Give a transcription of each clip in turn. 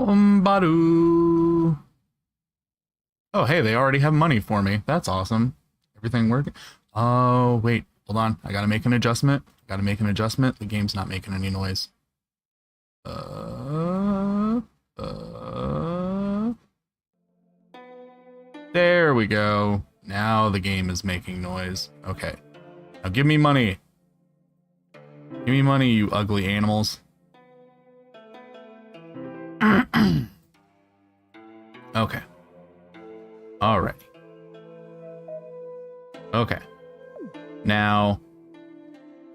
Badoo. Oh, hey, they already have money for me. That's awesome. Everything working. Oh, wait. Hold on. I gotta make an adjustment. The game's not making any noise. There we go. Now the game is making noise. Okay. Now give me money. Give me money, you ugly animals. Okay. Alright. Okay. Now,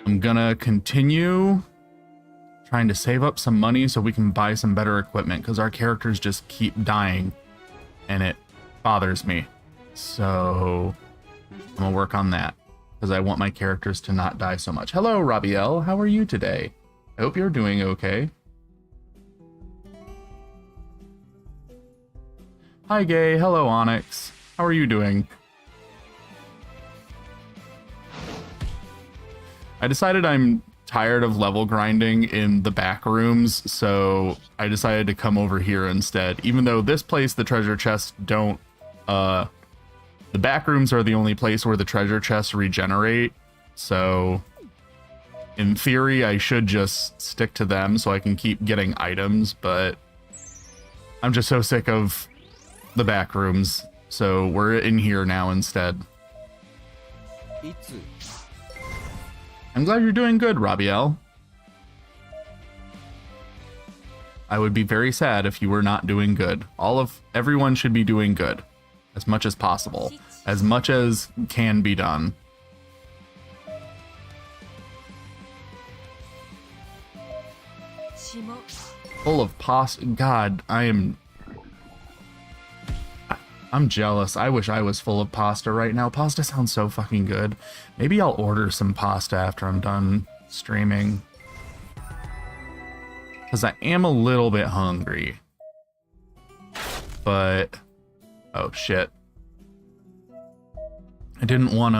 I'm gonna continue trying to save up some money so we can buy some better equipment, because our characters just keep dying, and it bothers me. So, I'm gonna work on that, because I want my characters to not die so much. Hello, Rabiel. How are you today? I hope you're doing okay. Hi, Gay. Hello, Onyx. How are you doing? I decided I'm tired of level grinding in the back rooms, so I decided to come over here instead. Even though this place, the treasure chests don't, the back rooms are the only place where the treasure chests regenerate. So in theory, I should just stick to them so I can keep getting items, but I'm just so sick of the back rooms, so we're in here now instead. I'm glad you're doing good, Rabiel. I would be very sad if you were not doing good. Everyone should be doing good, as much as possible, as much as can be done. Full of pasta. God, I'm jealous. I wish I was full of pasta right now. Pasta sounds so fucking good. Maybe I'll order some pasta after I'm done streaming, because I am a little bit hungry. But, oh shit. I didn't want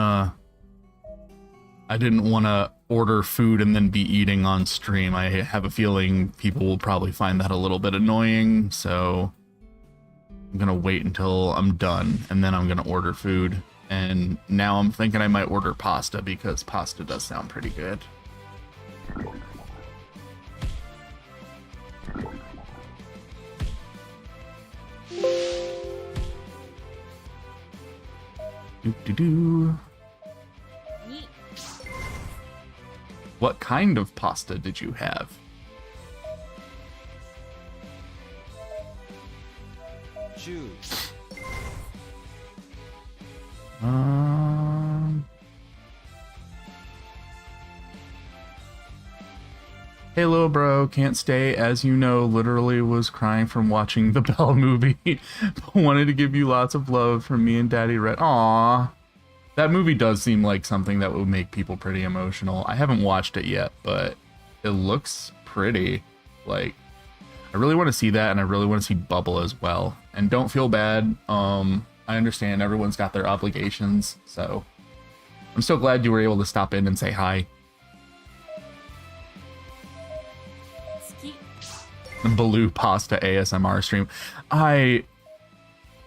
to order food and then be eating on stream. I have a feeling people will probably find that a little bit annoying, so I'm gonna wait until I'm done, and then I'm gonna order food. And now I'm thinking I might order pasta, because pasta does sound pretty good. Doo-doo-doo. What kind of pasta did you have? Choose. Hey, little bro, can't stay. As you know, literally was crying from watching the Belle movie. But wanted to give you lots of love from me and Daddy Red. Aww. That movie does seem like something that would make people pretty emotional. I haven't watched it yet, but it looks pretty. Like, I really want to see that, and I really want to see Bubble as well. And don't feel bad. I understand everyone's got their obligations, so I'm so glad you were able to stop in and say hi. Baloo pasta ASMR stream. I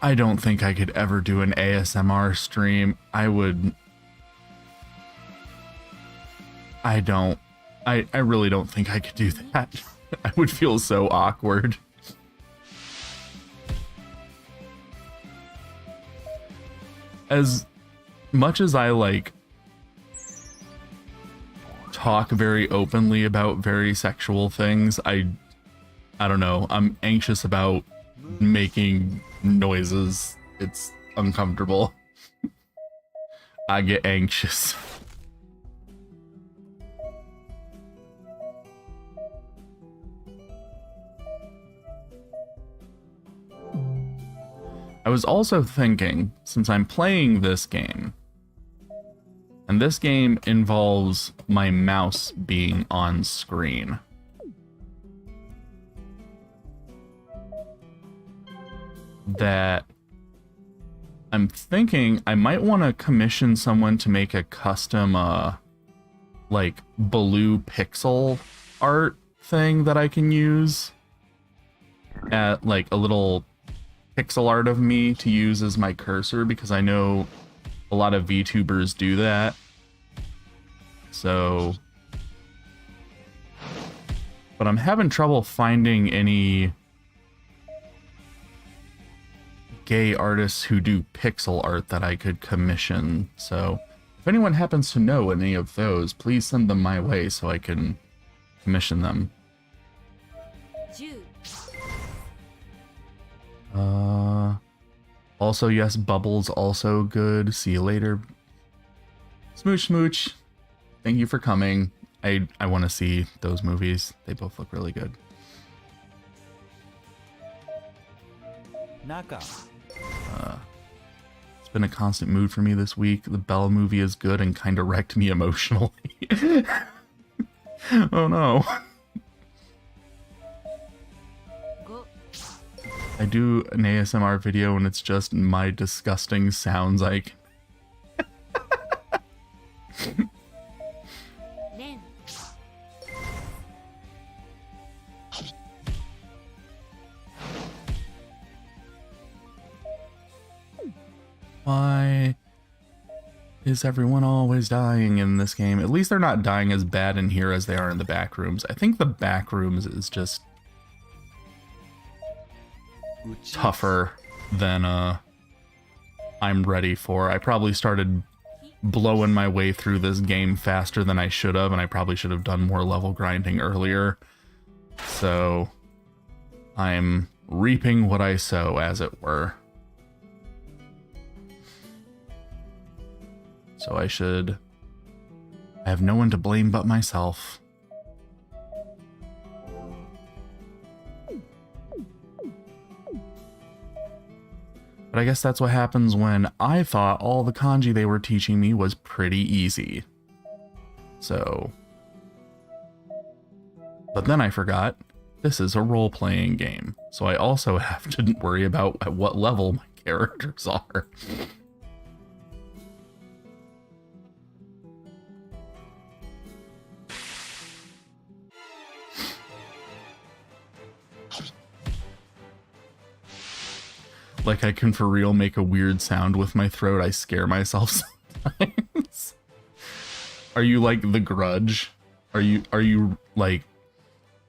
don't think I could ever do an ASMR stream. I really don't think I could do that. I would feel so awkward. As much as I like talk very openly about very sexual things, I don't know. I'm anxious about making noises. It's uncomfortable. I get anxious. I was also thinking, since I'm playing this game, and this game involves my mouse being on screen, that I'm thinking I might want to commission someone to make a custom, like, Baloo pixel art thing that I can use. at like a little pixel art of me to use as my cursor, because I know a lot of VTubers do that. So, but I'm having trouble finding any gay artists who do pixel art that I could commission. So if anyone happens to know any of those, please send them my way so I can commission them. Also, yes, Bubbles also good. See you later. Smooch smooch. Thank you for coming. I want to see those movies. They both look really good. Naka. It's been a constant mood for me this week. The Belle movie is good and kind of wrecked me emotionally. Oh no. I do an ASMR video and it's just my disgusting sounds like. Why is everyone always dying in this game? At least they're not dying as bad in here as they are in the back rooms. I think the back rooms is just tougher than I'm ready for. I probably started blowing my way through this game faster than I should have, and I probably should have done more level grinding earlier. So I'm reaping what I sow, as it were. So I have no one to blame but myself. But I guess that's what happens when I thought all the kanji they were teaching me was pretty easy. So... But then I forgot, this is a role-playing game, so I also have to worry about at what level my characters are. Like I can for real make a weird sound with my throat. I scare myself sometimes. Are you like The Grudge? Are you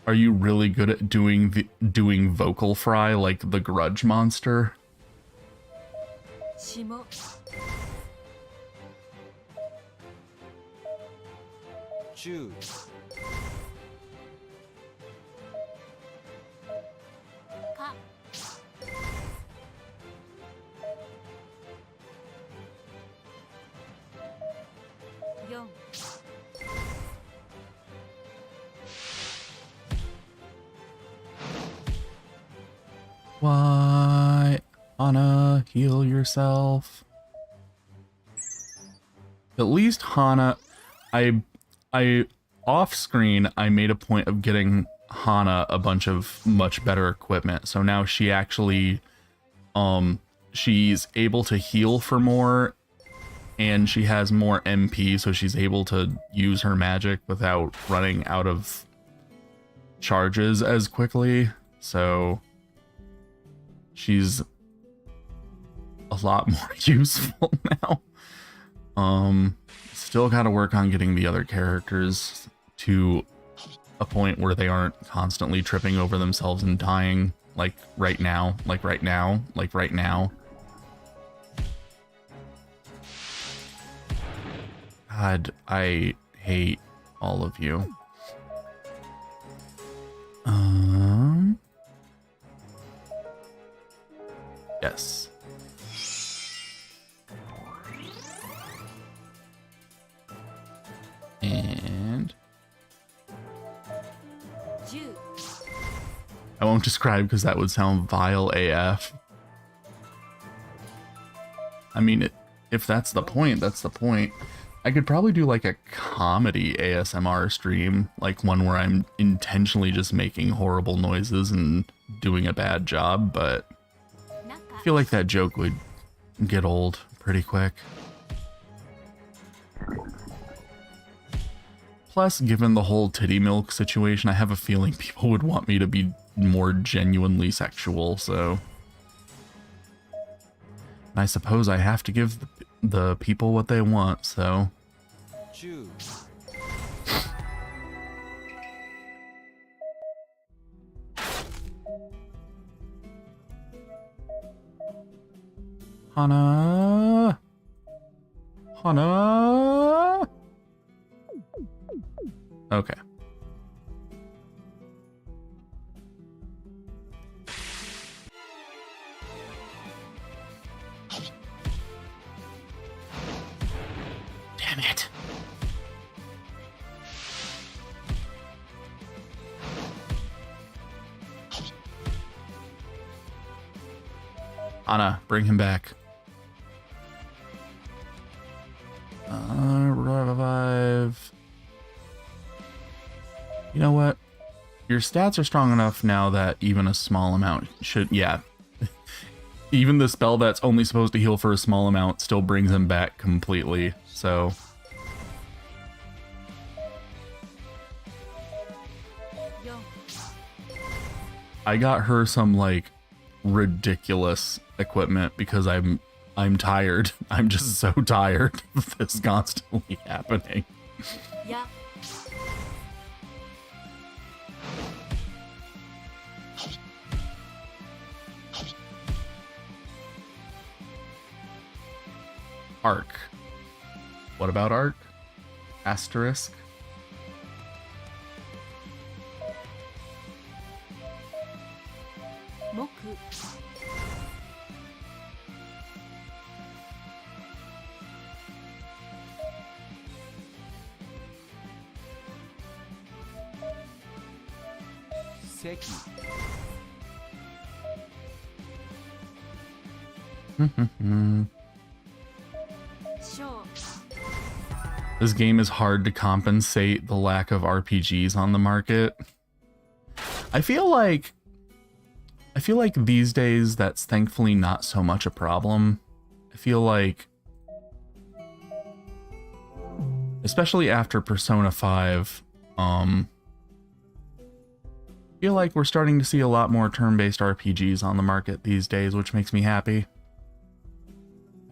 really good at doing vocal fry like the Grudge monster? Choose. Why, Hana, heal yourself. At least Hana, I off screen, I made a point of getting Hana a bunch of much better equipment. So now she actually, she's able to heal for more, and she has more MP, so she's able to use her magic without running out of charges as quickly. So she's a lot more useful now. Still got to work on getting the other characters to a point where they aren't constantly tripping over themselves and dying, like right now, like right now, like right now. God, I hate all of you. Yes. And I won't describe because that would sound vile AF. I mean, if that's the point, that's the point. I could probably do like a comedy ASMR stream, like one where I'm intentionally just making horrible noises and doing a bad job, but I feel like that joke would get old pretty quick. Plus, given the whole titty milk situation, I have a feeling people would want me to be more genuinely sexual, so I suppose I have to give the people what they want, so choose. Hana. Okay. Damn it. Anna, bring him back. Revive. You know what? Your stats are strong enough now that even a small amount should, yeah. Even the spell that's only supposed to heal for a small amount still brings him back completely, so. I got her some, like, ridiculous equipment because I'm tired. I'm just so tired of this constantly happening. Yeah. Arc. What about Arc? Asterisk. Moku. Seki. Sure. This game is hard to compensate the lack of RPGs on the market. I feel like these days that's thankfully not so much a problem. I feel like, especially after Persona 5, I feel like we're starting to see a lot more turn-based RPGs on the market these days, which makes me happy.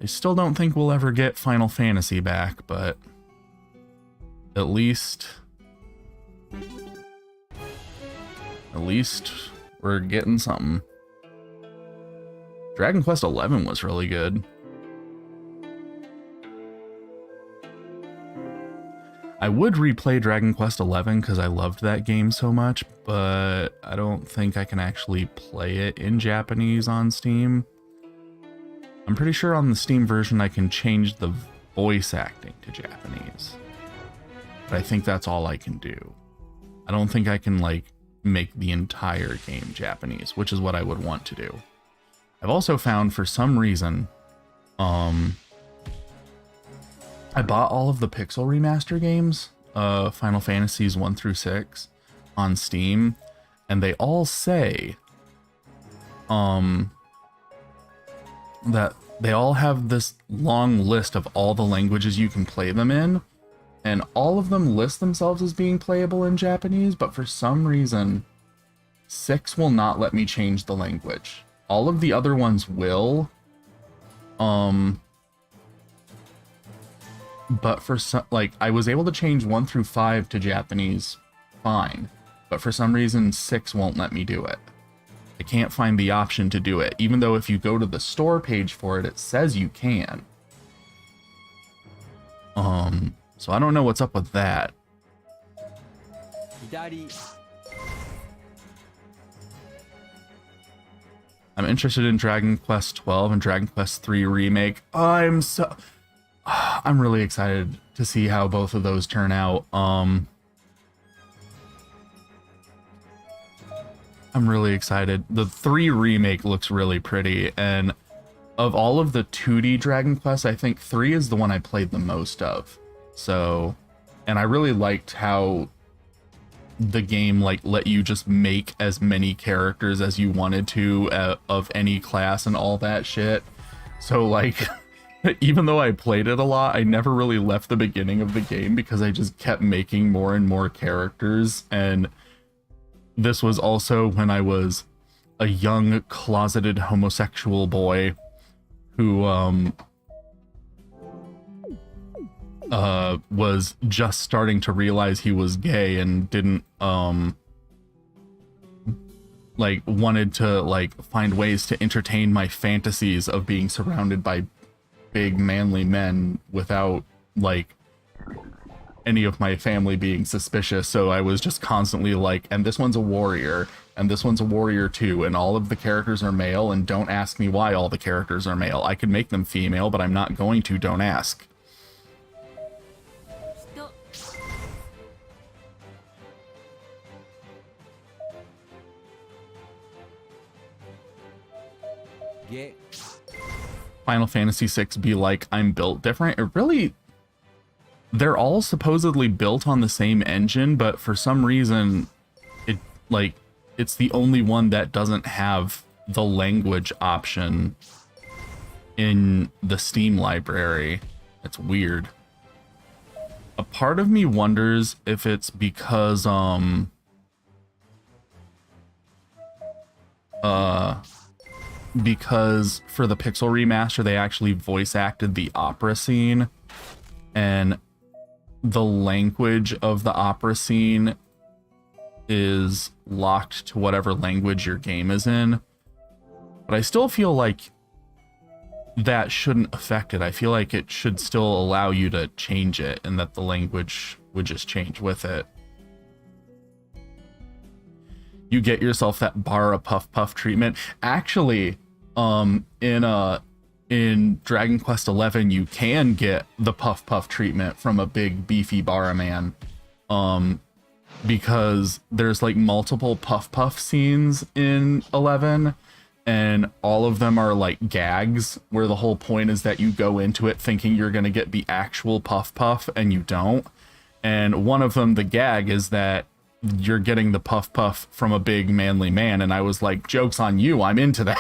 I still don't think we'll ever get Final Fantasy back, but at least we're getting something. Dragon Quest XI was really good. I would replay Dragon Quest XI because I loved that game so much, but I don't think I can actually play it in Japanese on Steam. I'm pretty sure on the Steam version I can change the voice acting to Japanese. But I think that's all I can do. I don't think I can, like, make the entire game Japanese, which is what I would want to do. I've also found, for some reason, I bought all of the Pixel Remaster games, Final Fantasies 1 through 6, on Steam, and they all say, that they all have this long list of all the languages you can play them in, and all of them list themselves as being playable in Japanese, but for some reason, 6 will not let me change the language. All of the other ones will, but for some, like, I was able to change 1 through 5 to Japanese fine, but for some reason 6 won't let me do it. I can't find the option to do it, even though if you go to the store page for it, it says you can. So I don't know what's up with that. Hidari. I'm interested in Dragon Quest 12 and Dragon Quest 3 Remake. I'm really excited to see how both of those turn out. I'm really excited. The 3 Remake looks really pretty, and of all of the 2D Dragon Quest, I think 3 is the one I played the most of. So, and I really liked how the game, like, let you just make as many characters as you wanted to of any class and all that shit. So, like, even though I played it a lot, I never really left the beginning of the game because I just kept making more and more characters, and this was also when I was a young closeted homosexual boy who was just starting to realize he was gay and didn't like wanted to like find ways to entertain my fantasies of being surrounded by big manly men without like any of my family being suspicious. So I was just constantly like, and this one's a warrior, and this one's a warrior too, and all of the characters are male, and don't ask me why all the characters are male. I could make them female, but I'm not going to. Don't ask. 人 げ Final Fantasy VI be like, I'm built different. It really, they're all supposedly built on the same engine, but for some reason, it like it's the only one that doesn't have the language option in the Steam library. It's weird. A part of me wonders if it's because because for the Pixel remaster they actually voice acted the opera scene, and the language of the opera scene is locked to whatever language your game is in. But I still feel like that shouldn't affect it. I feel like it should still allow you to change it, and that the language would just change with it. You get yourself that bar of puff puff treatment. Actually, in Dragon Quest XI, you can get the puff puff treatment from a big beefy Bara man, because there's like multiple puff puff scenes in 11, and all of them are like gags where the whole point is that you go into it thinking you're gonna get the actual puff puff and you don't. And one of them, the gag, is that you're getting the puff puff from a big manly man, and I was like, joke's on you, I'm into that.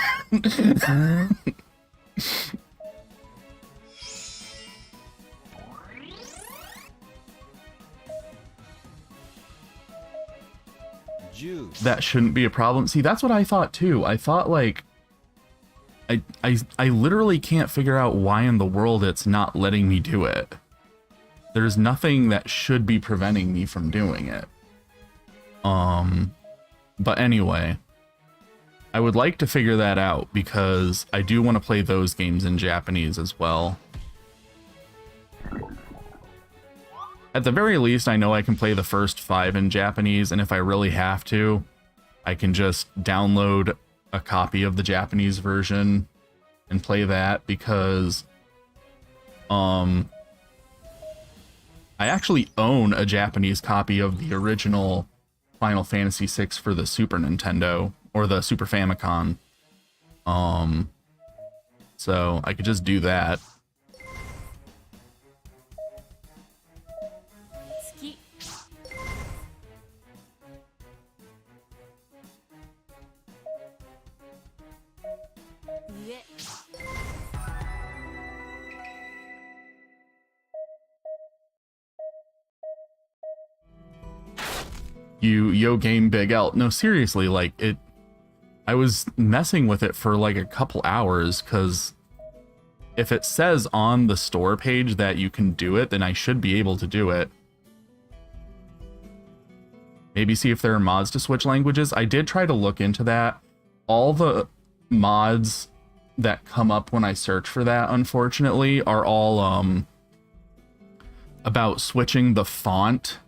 Juice. That shouldn't be a problem. See, that's what I thought too. I thought like I literally can't figure out why in the world it's not letting me do it. There's nothing that should be preventing me from doing it. But anyway, I would like to figure that out because I do want to play those games in Japanese as well. At the very least, I know I can play the first 5 in Japanese, and if I really have to, I can just download a copy of the Japanese version and play that, because I actually own a Japanese copy of the original Final Fantasy VI for the Super Nintendo, or the Super Famicom. So I could just do that. 月 上 Yo game Big L. No, seriously, like it, I was messing with it for like a couple hours, because if it says on the store page that you can do it, then I should be able to do it. Maybe see if there are mods to switch languages. I did try to look into that. All the mods that come up when I search for that, unfortunately, are all about switching the font,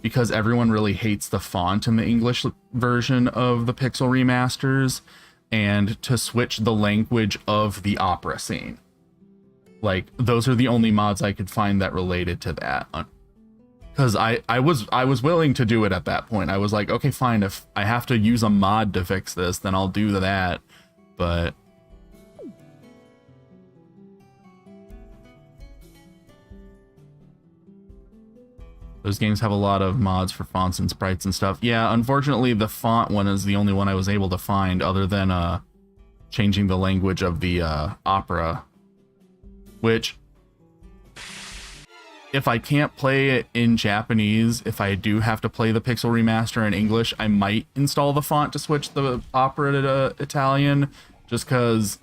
because everyone really hates the font in the English version of the Pixel remasters, and to switch the language of the opera scene. Like, those are the only mods I could find that related to that. Because I was willing to do it at that point. I was like, okay, fine, if I have to use a mod to fix this, then I'll do that. But those games have a lot of mods for fonts and sprites and stuff. Yeah, unfortunately, the font one is the only one I was able to find, other than changing the language of the opera, which if I can't play it in Japanese, if I do have to play the Pixel Remaster in English, I might install the font to switch the Opera to Italian, just because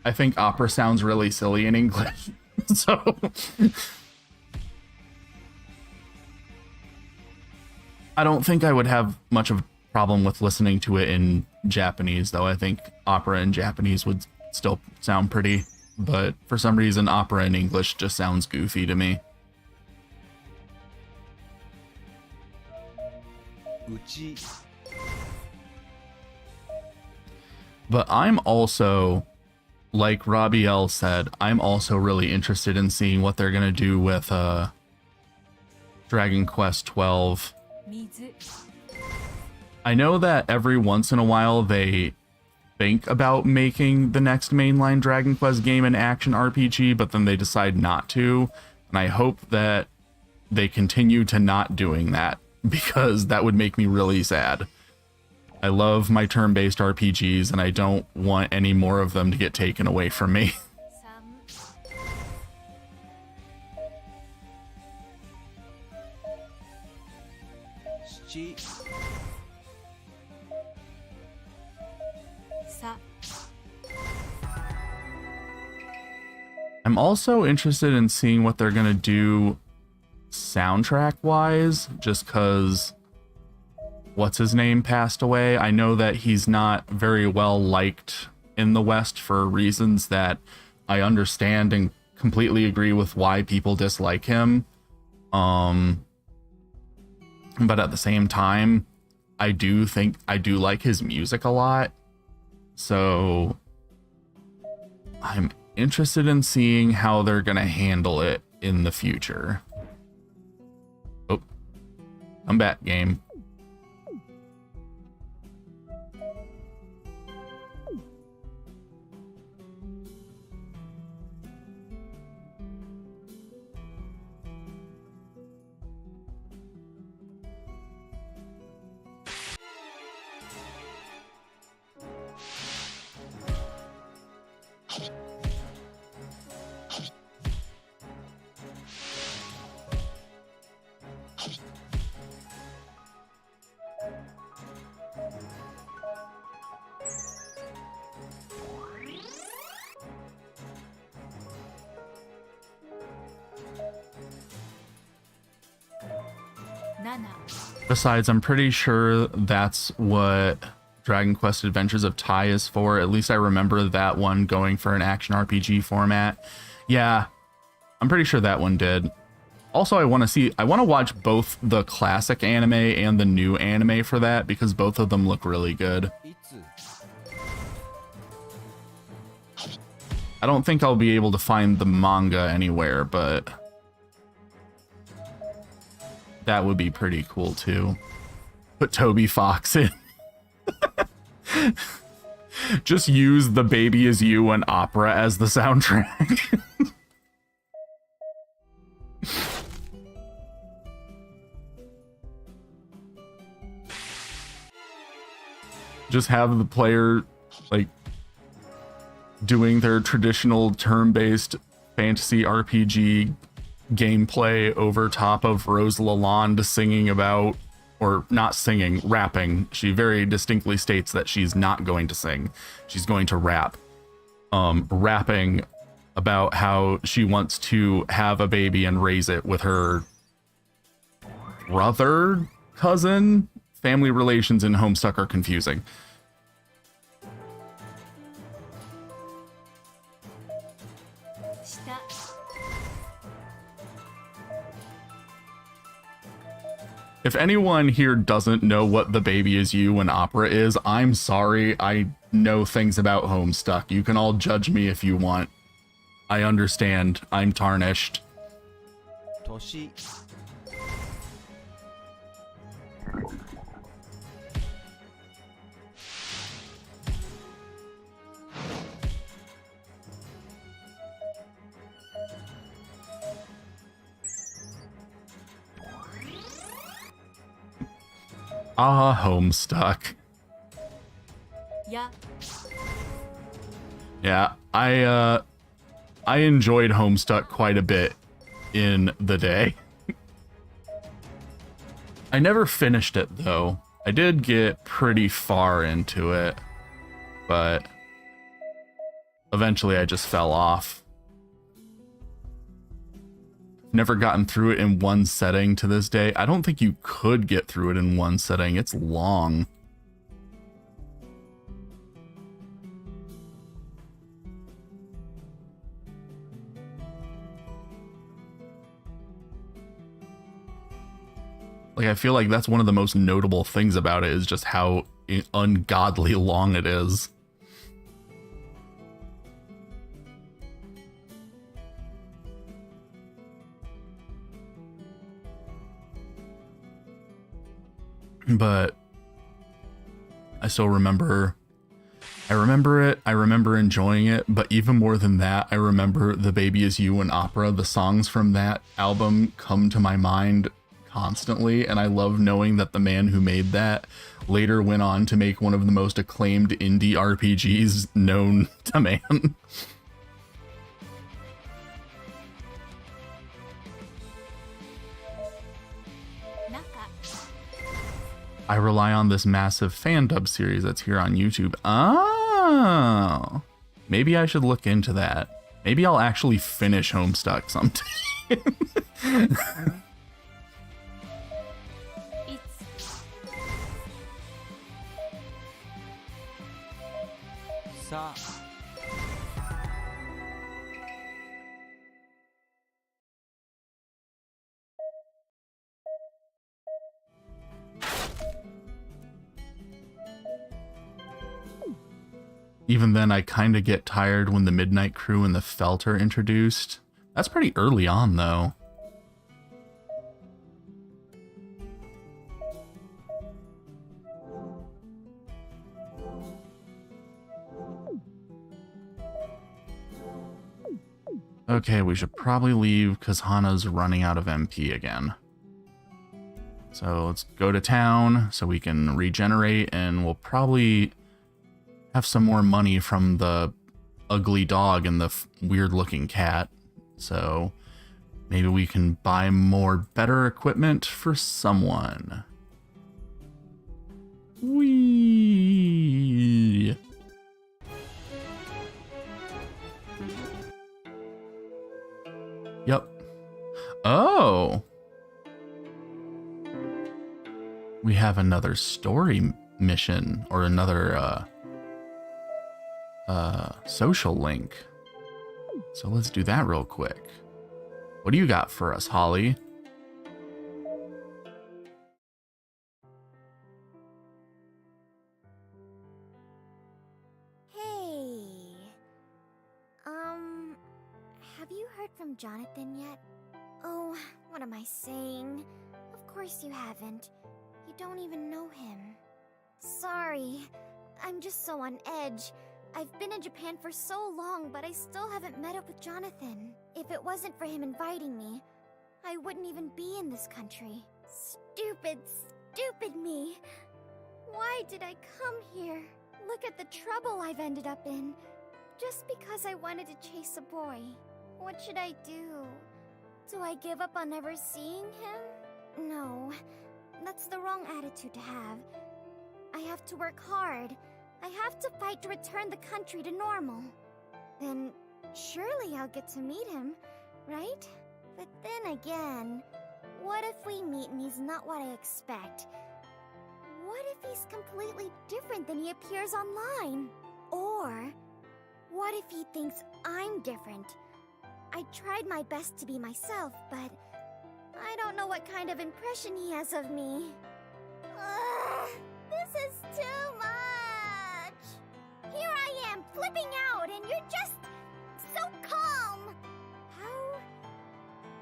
I think Opera sounds really silly in English. So I don't think I would have much of a problem with listening to it in Japanese, though. I think Opera in Japanese would still sound pretty, but for some reason Opera in English just sounds goofy to me. Uchi. But I'm also, like Robbie L said, I'm also really interested in seeing what they're going to do with Dragon Quest 12. 水 I know that every once in a while they think about making the next mainline Dragon Quest game an action RPG, but then they decide not to. And I hope that they continue to not doing that, because that would make me really sad. I love my turn-based RPGs, and I don't want any more of them to get taken away from me. 七 さ I'm also interested in seeing what they're going to do soundtrack-wise, just because what's his name passed away. I know that he's not very well liked in the West for reasons that I understand and completely agree with why people dislike him. But at the same time, I do like his music a lot. So I'm interested in seeing how they're going to handle it in the future. Oh, I'm back, game. Besides, I'm pretty sure that's what Dragon Quest Adventures of Tai is for. At least I remember that one going for an action RPG format. Yeah, I'm pretty sure that one did. Also, I want to watch both the classic anime and the new anime for that, because both of them look really good. いつ I don't think I'll be able to find the manga anywhere, but that would be pretty cool too. Put Toby Fox in. Just use The Baby Is You and Opera as the soundtrack. Just have the player like doing their traditional turn-based fantasy RPG gameplay over top of Rose Lalonde singing about, or not singing, rapping. She very distinctly states that she's not going to sing. She's going to rap. Rapping about how she wants to have a baby and raise it with her brother, cousin. Family relations in Homestuck are confusing. If anyone here doesn't know what The Baby Is You and Opera is, I'm sorry. I know things about Homestuck. You can all judge me if you want. I understand. I'm tarnished. 年 Ah, Homestuck. や Yeah, I enjoyed Homestuck quite a bit in the day. I never finished it though. I did get pretty far into it, but eventually I just fell off. Never gotten through it in one setting to this day. I don't think you could get through it in one setting. It's long. Like, I feel like that's one of the most notable things about it is just how ungodly long it is. But I still remember, I remember it, I remember enjoying it, but even more than that, I remember The Baby Is You and Opera. The songs from that album come to my mind constantly, and I love knowing that the man who made that later went on to make one of the most acclaimed indie RPGs known to man. I rely on this massive fan dub series that's here on YouTube. Oh, maybe I should look into that. Maybe I'll actually finish Homestuck sometime. Sa. Even then, I kind of get tired when the Midnight Crew and the Felt are introduced. That's pretty early on, though. Okay, we should probably leave because Hana's running out of MP again. So let's go to town so we can regenerate, and we'll probably have some more money from the ugly dog and the weird looking cat. So maybe we can buy more better equipment for someone. Whee! Yep. Oh! We have another story mission, or another social link. So let's do that real quick. What do you got for us, Holly? Hey. Have you heard from Jonathan yet? Oh, what am I saying? Of course you haven't. You don't even know him. Sorry. I'm just so on edge. I've been in Japan for so long, but I still haven't met up with Jonathan. If it wasn't for him inviting me, I wouldn't even be in this country. Stupid, stupid me. Why did I come here? Look at the trouble I've ended up in. Just because I wanted to chase a boy. What should I do? Do I give up on ever seeing him? No, that's the wrong attitude to have. I have to work hard. I have to fight to return the country to normal. Then, surely I'll get to meet him, right? But then again, what if we meet and he's not what I expect? What if he's completely different than he appears online? Or, what if he thinks I'm different? I tried my best to be myself, but I don't know what kind of impression he has of me. Ugh, this is too much! Here I am, flipping out, and you're just so calm!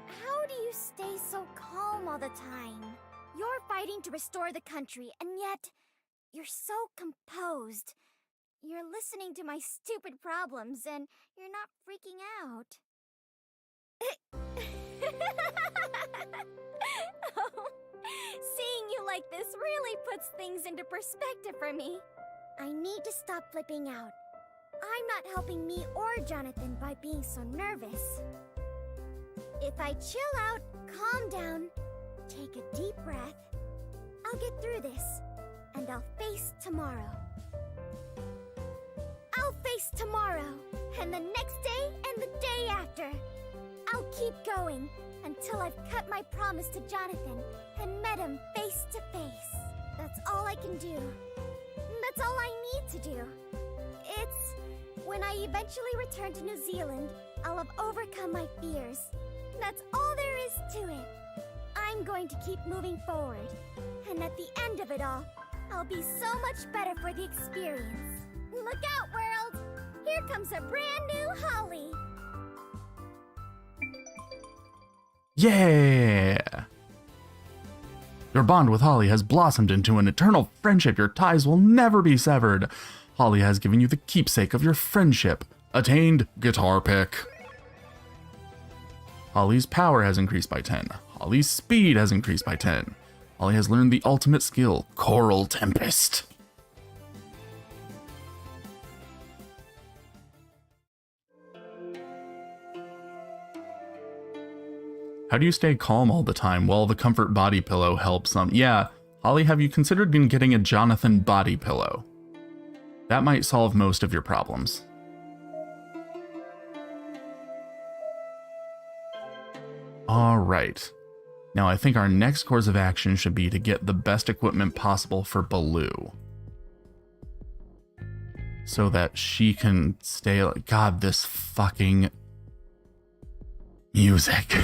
How do you stay so calm all the time? You're fighting to restore the country, and yet you're so composed. You're listening to my stupid problems, and you're not freaking out. Oh, seeing you like this really puts things into perspective for me. I need to stop flipping out. I'm not helping me or Jonathan by being so nervous. If I chill out, calm down, take a deep breath, I'll get through this, and I'll face tomorrow. I'll face tomorrow, and the next day, and the day after. I'll keep going until I've kept my promise to Jonathan and met him face to face. That's all I can do. That's all I need to do. When I eventually return to New Zealand, I'll have overcome my fears. That's all there is to it. I'm going to keep moving forward. And at the end of it all, I'll be so much better for the experience. Look out, world! Here comes a brand new Holly! Yeah! Your bond with Holly has blossomed into an eternal friendship. Your ties will never be severed. Holly has given you the keepsake of your friendship. Attained guitar pick. Holly's power has increased by 10. Holly's speed has increased by 10. Holly has learned the ultimate skill, Choral Tempest. How do you stay calm all the time? Well, the comfort body pillow helps some. Yeah, Holly, have you considered getting a Jonathan body pillow? That might solve most of your problems. All right. Now I think our next course of action should be to get the best equipment possible for Baloo. So that she can stay like, God, this fucking music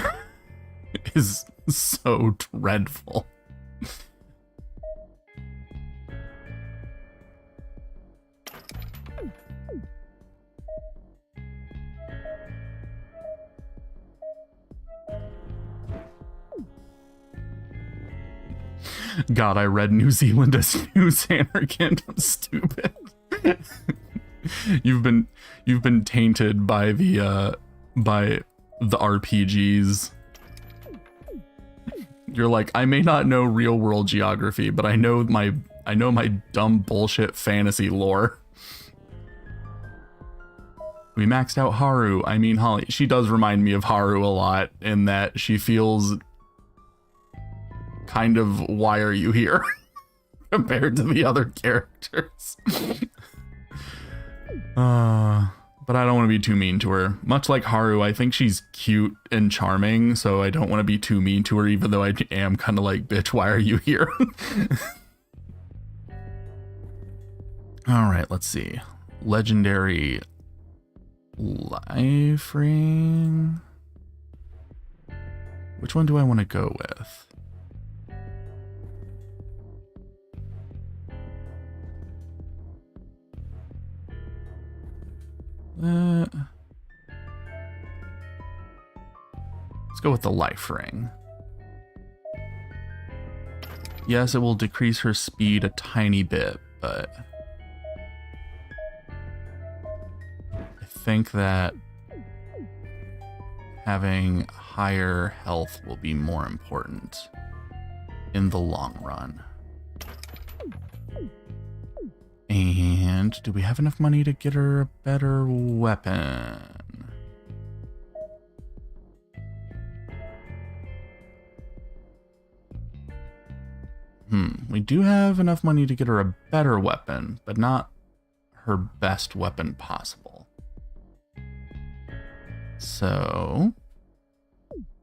is so dreadful. God, I read New Zealand as New Samarkand. I'm stupid. You've been tainted by the RPGs. You're like, I may not know real world geography, but I know my dumb bullshit fantasy lore. We maxed out Haru. I mean Holly. She does remind me of Haru a lot in that she feels kind of, why are you here? Compared to the other characters. But I don't want to be too mean to her. Much like Haru, I think she's cute and charming, so I don't want to be too mean to her, even though I am kind of like, bitch, why are you here? All right, let's see. Legendary life ring. Which one do I want to go with? Let's go with the life ring. Yes, it will decrease her speed a tiny bit, but I think that having higher health will be more important in the long run. And do we have enough money to get her a better weapon? We do have enough money to get her a better weapon, but not her best weapon possible. So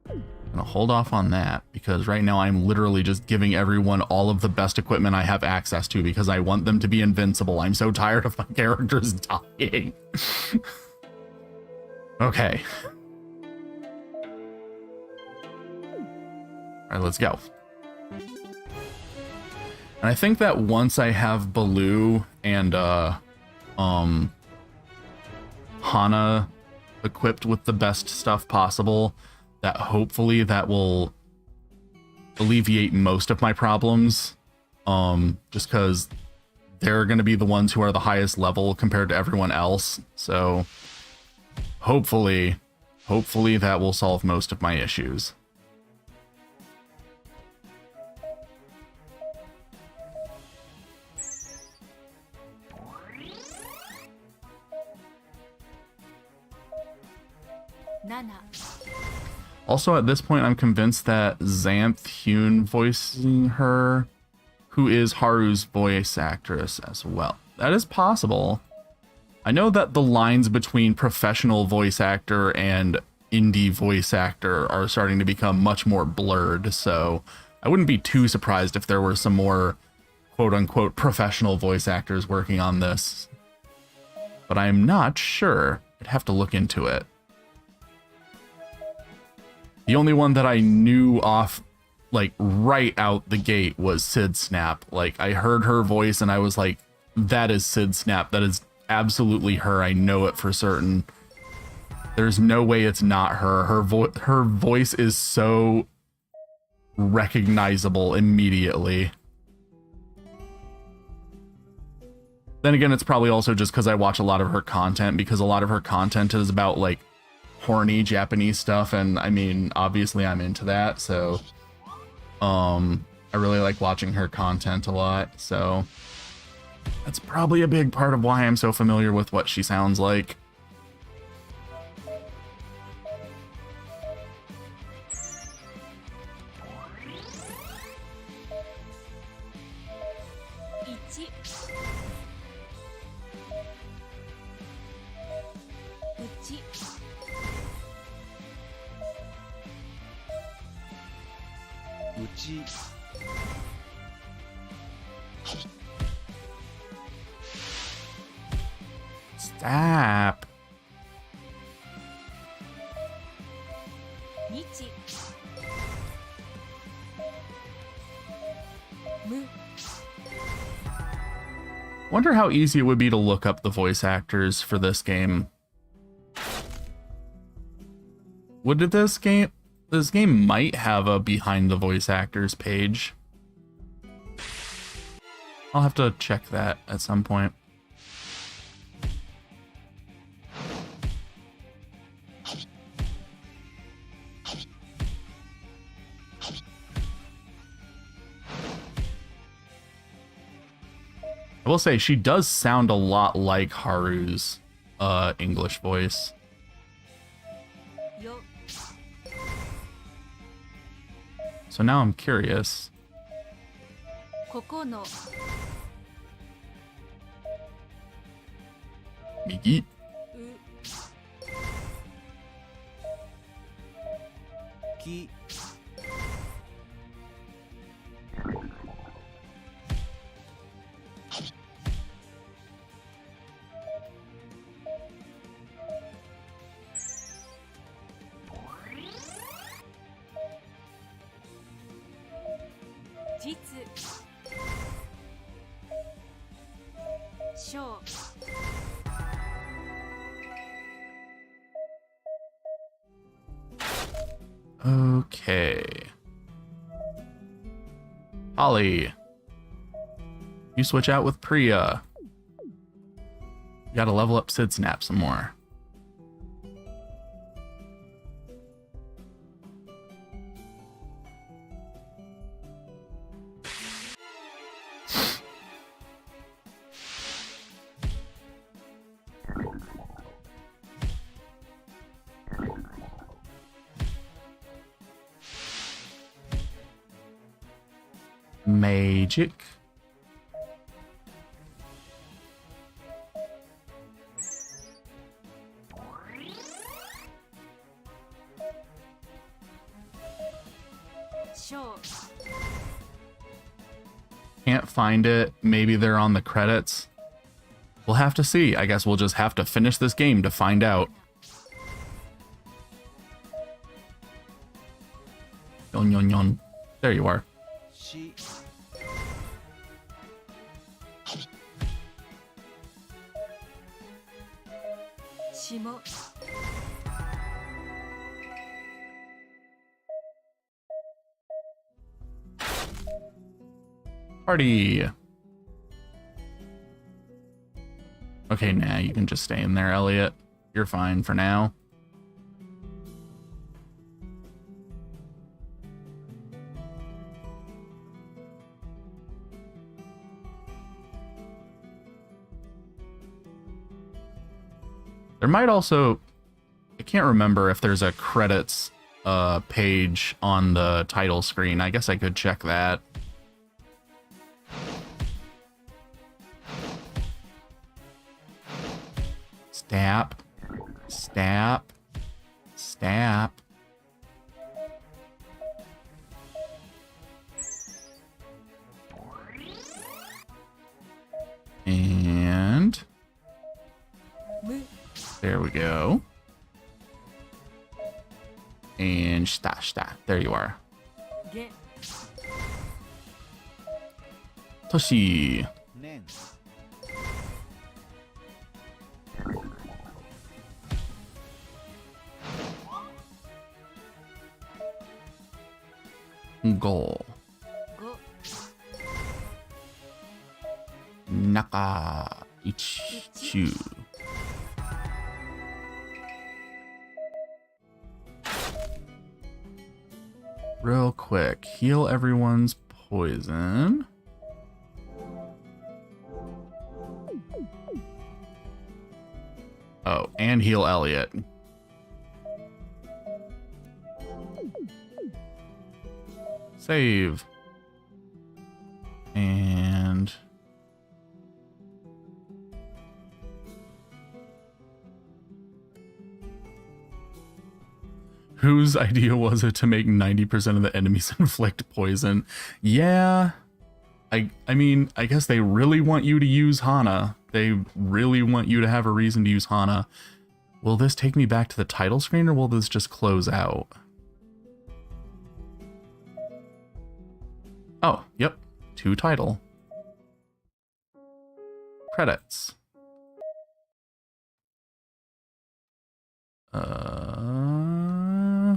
I'm gonna hold off on that because right now I'm literally just giving everyone all of the best equipment I have access to because I want them to be invincible. I'm so tired of my characters dying. Okay. All right, let's go. And I think that once I have Baloo and Hana equipped with the best stuff possible, that hopefully that will alleviate most of my problems. Just because they're going to be the ones who are the highest level compared to everyone else. So hopefully that will solve most of my issues. Also, at this point, I'm convinced that Xanth Hune voicing her, who is Haru's voice actress as well. That is possible. I know that the lines between professional voice actor and indie voice actor are starting to become much more blurred, so I wouldn't be too surprised if there were some more quote-unquote professional voice actors working on this. But I'm not sure. I'd have to look into it. The only one that I knew off, like, right out the gate was Sid Snap. Like, I heard her voice and I was like, that is Sid Snap. That is absolutely her. I know it for certain. There's no way it's not her. Her voice is so recognizable immediately. Then again, it's probably also just because I watch a lot of her content, because a lot of her content is about, like, horny Japanese stuff, and I mean, obviously I'm into that, so I really like watching her content a lot, so that's probably a big part of why I'm so familiar with what she sounds like. Uchi. Stop. Michi. Mu. Wonder how easy it would be to look up the voice actors for this game. What did this game... This game might have a behind the voice actors page. I'll have to check that at some point. I will say she does sound a lot like Haru's English voice. Yo. So now I'm curious. Koko no. Migi. U. Ki. Jitsu. Shou. Okay. Holly. You switch out with Priya. You gotta level up Sid Snap some more. Magic. Shou. Can't find it. Maybe they're on the credits. We'll have to see. I guess we'll just have to finish this game to find out. Yon yon yon. There you are. Shi. Shimo. Party. Okay, nah, you can just stay in there, Elliot. You're fine for now. There might also... I can't remember if there's a credits page on the title screen. I guess I could check that. Stab. Stab. Stab. And there we go. And shta. There you are. Get. Toshi. 年 Go. Go. Naka. Ichichu. Real quick, heal everyone's poison. Oh, and heal Elliot. Save. And whose idea was it to make 90% of the enemies inflict poison? Yeah. I mean, I guess they really want you to use Hana. They really want you to have a reason to use Hana. Will this take me back to the title screen, or will this just close out? Oh, yep. To title. Credits.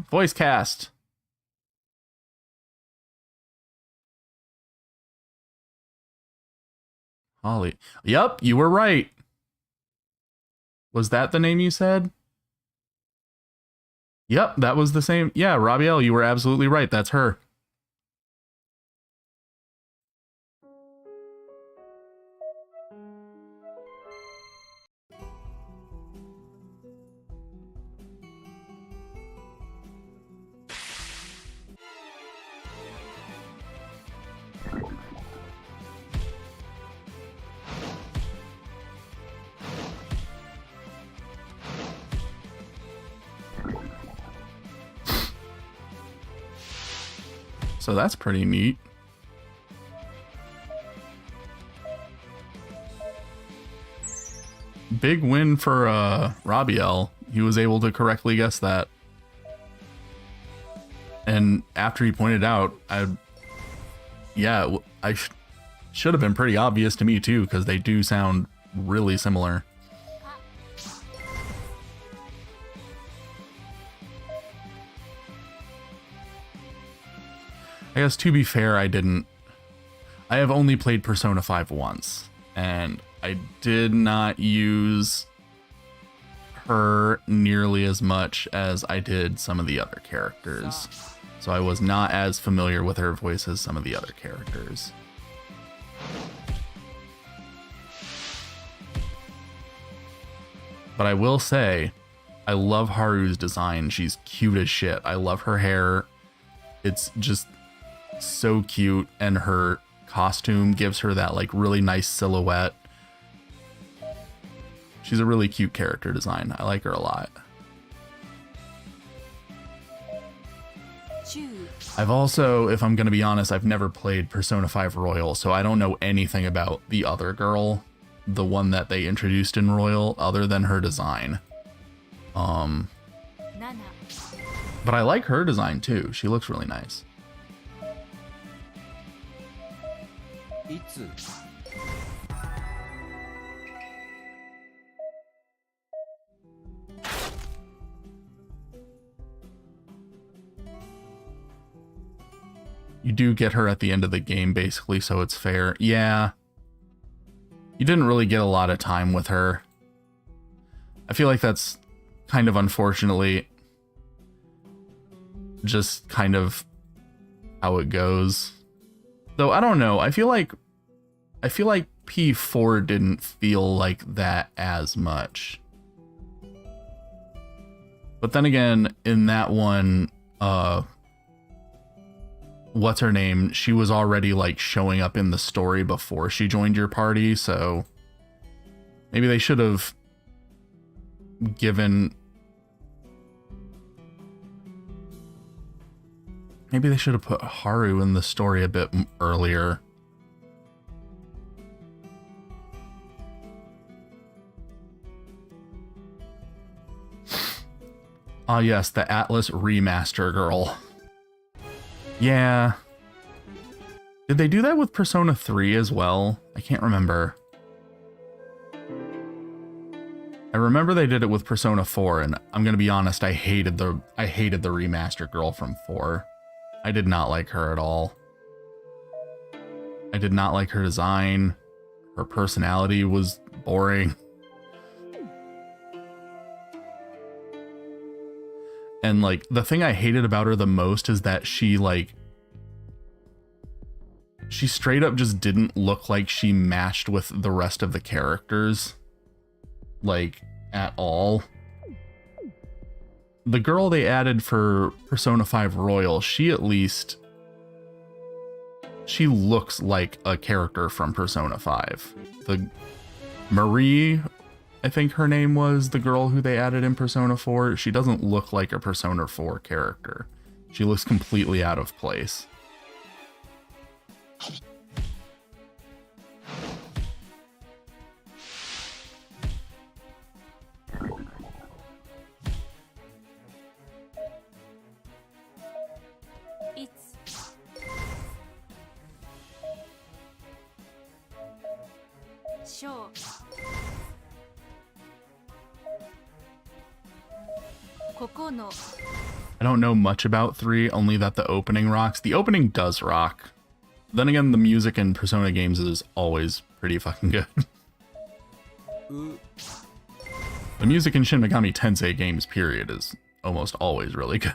Voice cast. Holly. Yep, you were right. Was that the name you said? Yep, that was the same. Yeah, Rabiel, you were absolutely right. That's her. So that's pretty neat. Big win for Rabiel. He was able to correctly guess that. And after he pointed out, should have been pretty obvious to me too, because they do sound really similar. I guess to be fair, I have only played Persona 5 once, and I did not use her nearly as much as I did some of the other characters. So I was not as familiar with her voice as some of the other characters. But I will say, I love Haru's design. She's cute as shit. I love her hair. It's just so cute, and her costume gives her that like really nice silhouette. She's a really cute character design. I like her a lot. Choose. I've also, if I'm going to be honest, I've never played Persona 5 Royal, so I don't know anything about the other girl, the one that they introduced in Royal, other than her design. Nana. But I like her design too. She looks really nice. いつ You do get her at the end of the game, basically, so it's fair. Yeah. You didn't really get a lot of time with her. I feel like that's kind of unfortunately just kind of how it goes. Though I don't know. I feel like P4 didn't feel like that as much. But then again, in that one, what's her name? She was already like showing up in the story before she joined your party, so maybe they should have given. Maybe they should have put Haru in the story a bit earlier. Ah, yes, the Atlas remaster girl. Yeah. Did they do that with Persona 3 as well? I can't remember. I remember they did it with Persona 4, and I'm gonna be honest, I hated the remaster girl from 4. I did not like her at all. I did not like her design. Her personality was boring. And like the thing I hated about her the most is that she straight up just didn't look like she matched with the rest of the characters, like, at all. The girl they added for Persona 5 Royal, she looks like a character from Persona 5. The Marie, I think her name was, the girl who they added in Persona 4, she doesn't look like a Persona 4 character. She looks completely out of place. It's show. Kokono. I don't know much about 3, only that the opening rocks. The opening does rock. Then again, the music in Persona games is always pretty fucking good. The music in Shin Megami Tensei games, period, is almost always really good.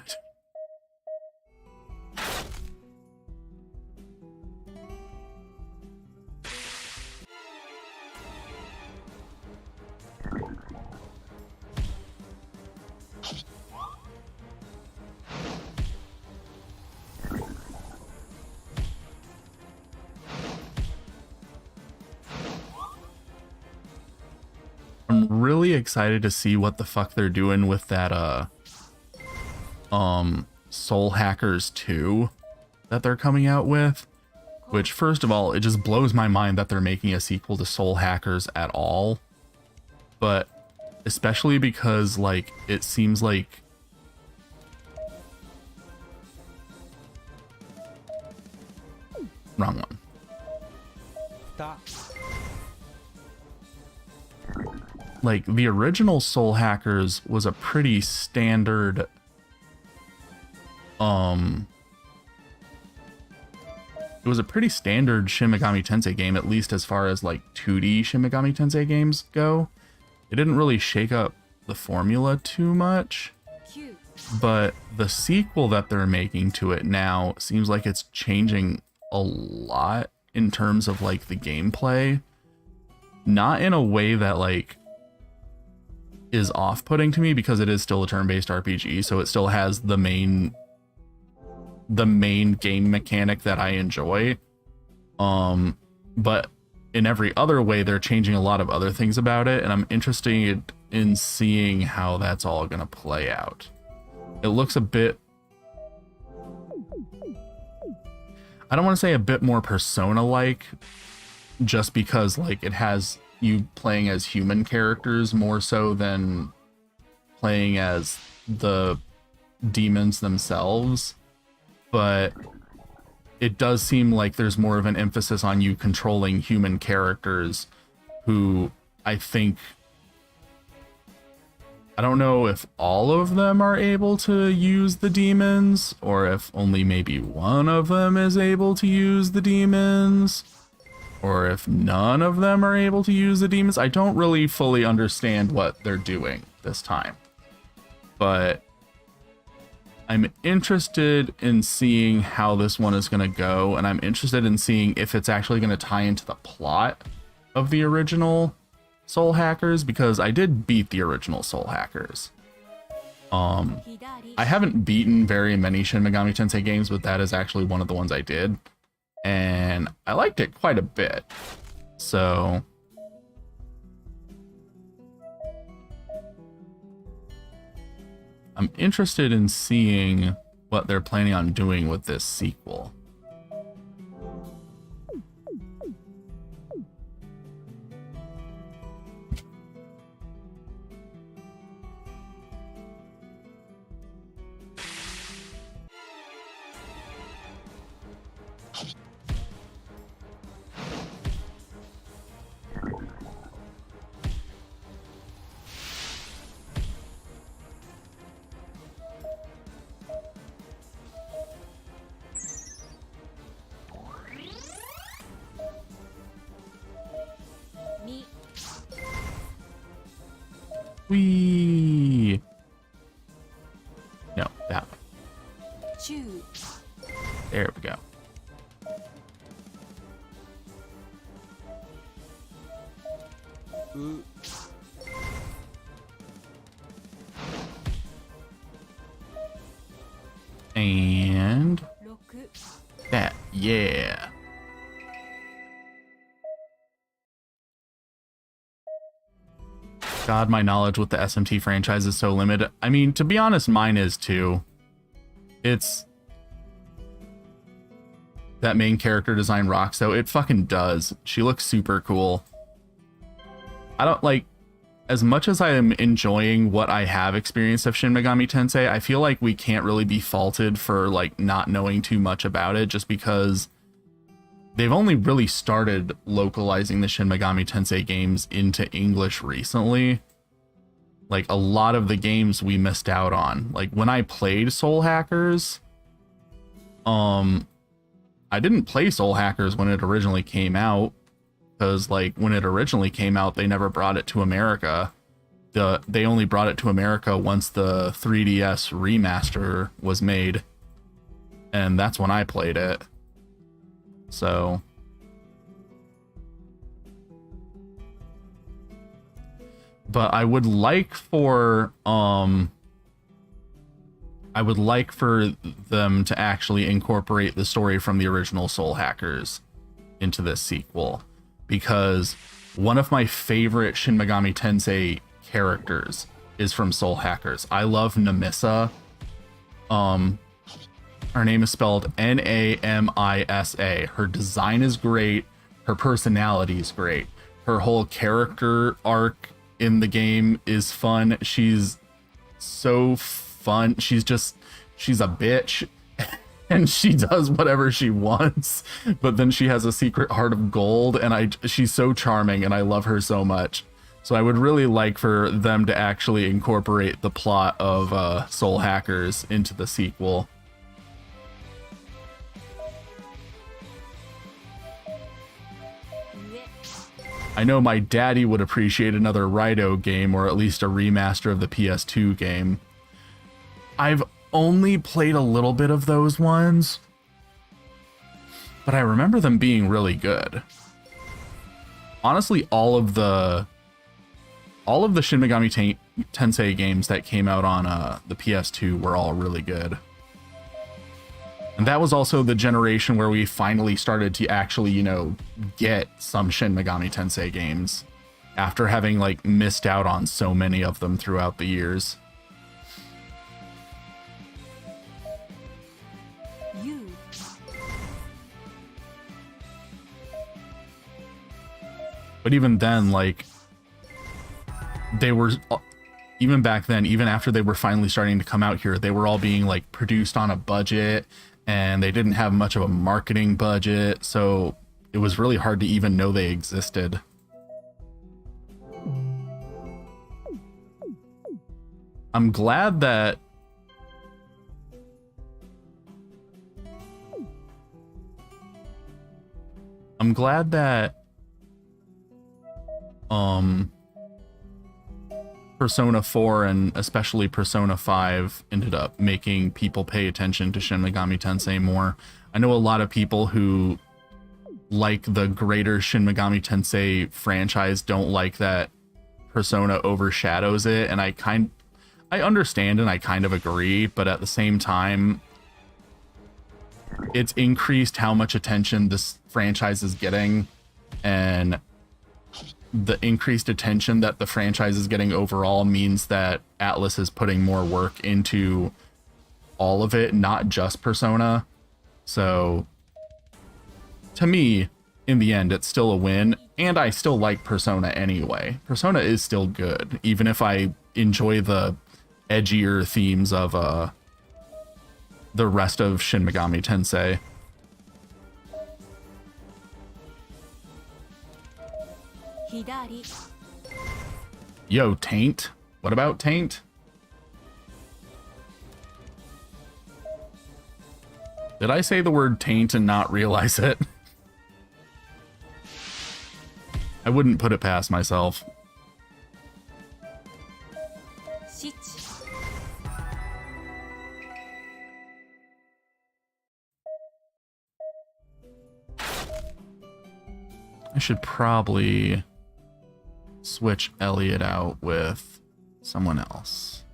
I'm really excited to see what the fuck they're doing with that Soul Hackers 2 that they're coming out with. Which, first of all, it just blows my mind that they're making a sequel to Soul Hackers at all. But especially because, like, it seems like wrong one. Like, the original Soul Hackers was a pretty standard, it was a pretty standard Shin Megami Tensei game, at least as far as, like, 2D Shin Megami Tensei games go. It didn't really shake up the formula too much, but the sequel that they're making to it now seems like it's changing a lot in terms of, like, the gameplay. Not in a way that, like, is off-putting to me, because it is still a turn-based RPG, so it still has the main game mechanic that I enjoy. But in every other way, they're changing a lot of other things about it, and I'm interested in seeing how that's all gonna play out. It looks a bit, I don't want to say a bit more Persona-like, just because, like, it has you playing as human characters more so than playing as the demons themselves. But it does seem like there's more of an emphasis on you controlling human characters who, I think, I don't know if all of them are able to use the demons, or if only maybe one of them is able to use the demons, or if none of them are able to use the demons. I don't really fully understand what they're doing this time, but I'm interested in seeing how this one is going to go, and I'm interested in seeing if it's actually going to tie into the plot of the original Soul Hackers, because I did beat the original Soul Hackers. I haven't beaten very many Shin Megami Tensei games, but that is actually one of the ones I did. And I liked it quite a bit. So I'm interested in seeing what they're planning on doing with this sequel. Whee! No, that one. There we go. And that, yeah. God, my knowledge with the SMT franchise is so limited. I mean, to be honest, mine is too. It's... That main character design rocks, though. It fucking does. She looks super cool. I don't, like... As much as I am enjoying what I have experienced of Shin Megami Tensei, I feel like we can't really be faulted for, like, not knowing too much about it, just because they've only really started localizing the Shin Megami Tensei games into English recently. Like, a lot of the games we missed out on. Like, when I played Soul Hackers, I didn't play Soul Hackers when it originally came out, because, like, when it originally came out, they never brought it to America. They only brought it to America once the 3DS remaster was made, and that's when I played it. So but I would like for them to actually incorporate the story from the original Soul Hackers into this sequel, because one of my favorite Shin Megami Tensei characters is from Soul Hackers. I love Namisa. Her name is spelled Namisa. Her design is great. Her personality is great. Her whole character arc in the game is fun. She's so fun. She's a bitch and she does whatever she wants, but then she has a secret heart of gold, and she's so charming and I love her so much. So I would really like for them to actually incorporate the plot of Soul Hackers into the sequel. I know my daddy would appreciate another Raidou game, or at least a remaster of the PS2 game. I've only played a little bit of those ones, but I remember them being really good. Honestly, all of the Shin Megami Tensei games that came out on the PS2 were all really good. And that was also the generation where we finally started to actually, you know, get some Shin Megami Tensei games after having, like, missed out on so many of them throughout the years. But even then, like, they were... Even back then, even after they were finally starting to come out here, they were all being, like, produced on a budget, and they didn't have much of a marketing budget, so it was really hard to even know they existed. I'm glad that Persona 4 and especially Persona 5 ended up making people pay attention to Shin Megami Tensei more. I know a lot of people who like the greater Shin Megami Tensei franchise don't like that Persona overshadows it, and I I understand and I kind of agree, but at the same time, it's increased how much attention this franchise is getting, and the increased attention that the franchise is getting overall means that Atlus is putting more work into all of it, not just Persona. So to me, in the end, it's still a win, and I still like Persona anyway. Persona is still good, even if I enjoy the edgier themes of the rest of Shin Megami Tensei. Hidari. Yo, Taint? What about Taint? Did I say the word taint and not realize it? I wouldn't put it past myself. Shich. I should probably switch Elliot out with someone else.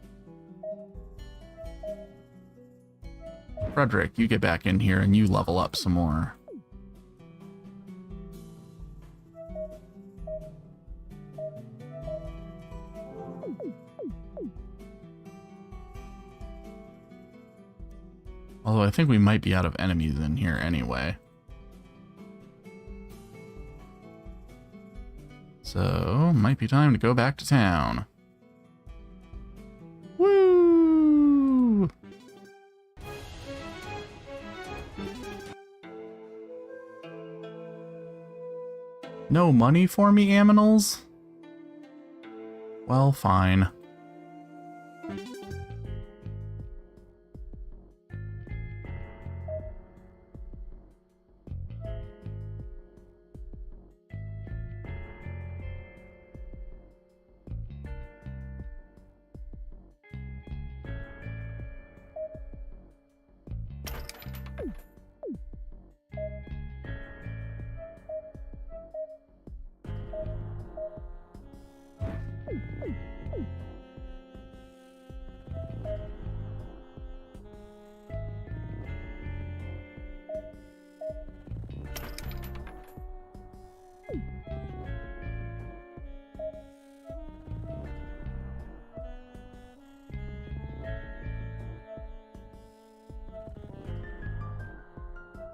Frederick, you get back in here and you level up some more. Although I think we might be out of enemies in here anyway. So, might be time to go back to town. Woo! No money for me, Aminals? Well, fine.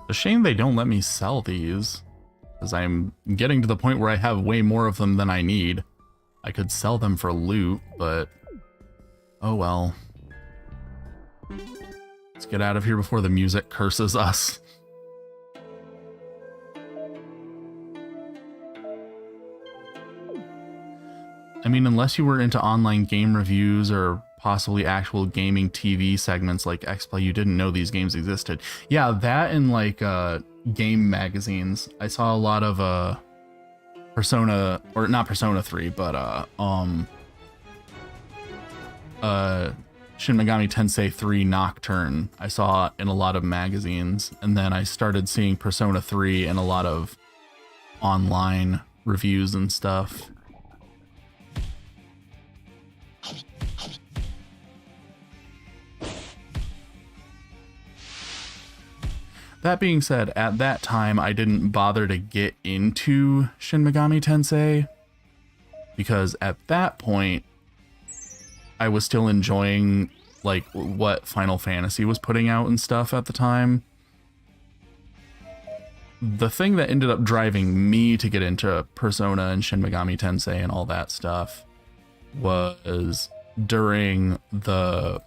A shame they don't let me sell these, because I'm getting to the point where I have way more of them than I need. I could sell them for loot, but oh well. Let's get out of here before the music curses us. I mean, unless you were into online game reviews or possibly actual gaming TV segments like XPlay, you didn't know these games existed. Yeah, that and like game magazines. I saw a lot of Persona, or not Persona 3, but Shin Megami Tensei 3 Nocturne. I saw it in a lot of magazines, and then I started seeing Persona 3 in a lot of online reviews and stuff. That being said, at that time, I didn't bother to get into Shin Megami Tensei, because at that point, I was still enjoying like what Final Fantasy was putting out and stuff at the time. The thing that ended up driving me to get into Persona and Shin Megami Tensei and all that stuff was during the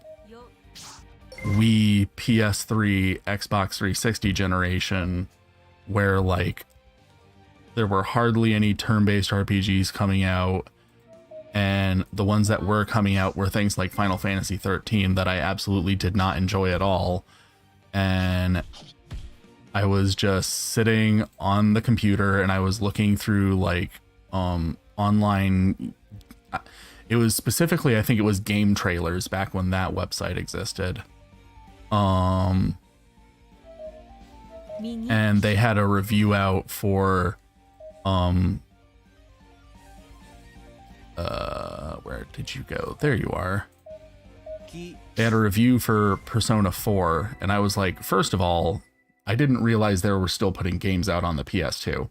Wii, PS3, Xbox 360 generation, where like there were hardly any turn-based RPGs coming out, and the ones that were coming out were things like Final Fantasy 13 that I absolutely did not enjoy at all. And I was just sitting on the computer and I was looking through like online. It was specifically, I think it was game trailers back when that website existed. And they had a review out for where did you go? There you are. き They had a review for Persona 4, and I was like, first of all, I didn't realize they were still putting games out on the PS2.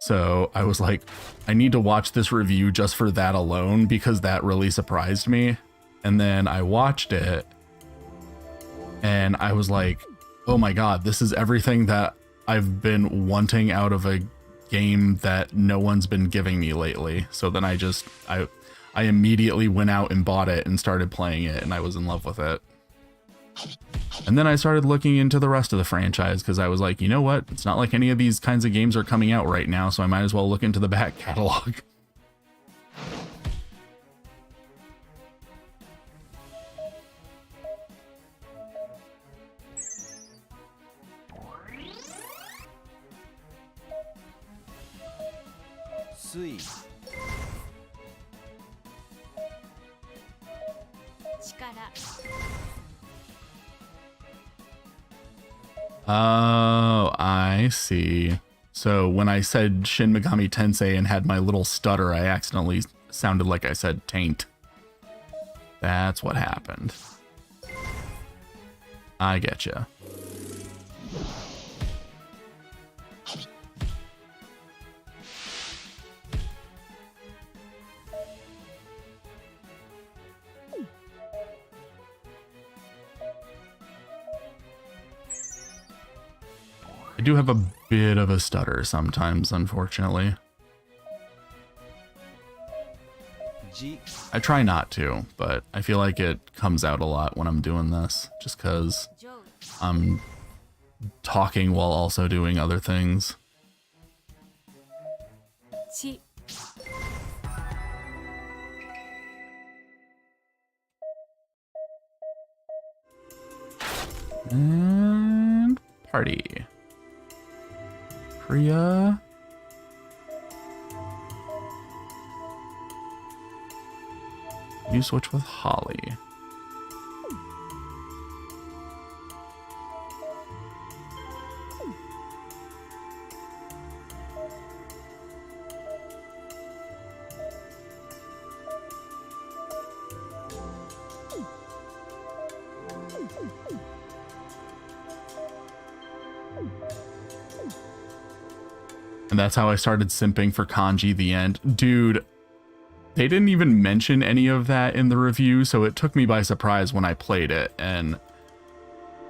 So I was like, I need to watch this review just for that alone, because that really surprised me. And then I watched it, and I was like, oh my god, this is everything that I've been wanting out of a game that no one's been giving me lately. So then I immediately went out and bought it and started playing it, and I was in love with it. And then I started looking into the rest of the franchise, because I was like, you know what? It's not like any of these kinds of games are coming out right now, so I might as well look into the back catalog. Sui. 力 Oh, I see. So when I said Shin Megami Tensei and had my little stutter, I accidentally sounded like I said taint. That's what happened. I getcha. I do have a bit of a stutter sometimes, unfortunately. Ji. I try not to, but I feel like it comes out a lot when I'm doing this, just because 上 I'm talking while also doing other things. 地 And party. Priya. You switch with Holly. And that's how I started simping for Kanji the end. Dude, they didn't even mention any of that in the review, so it took me by surprise when I played it. And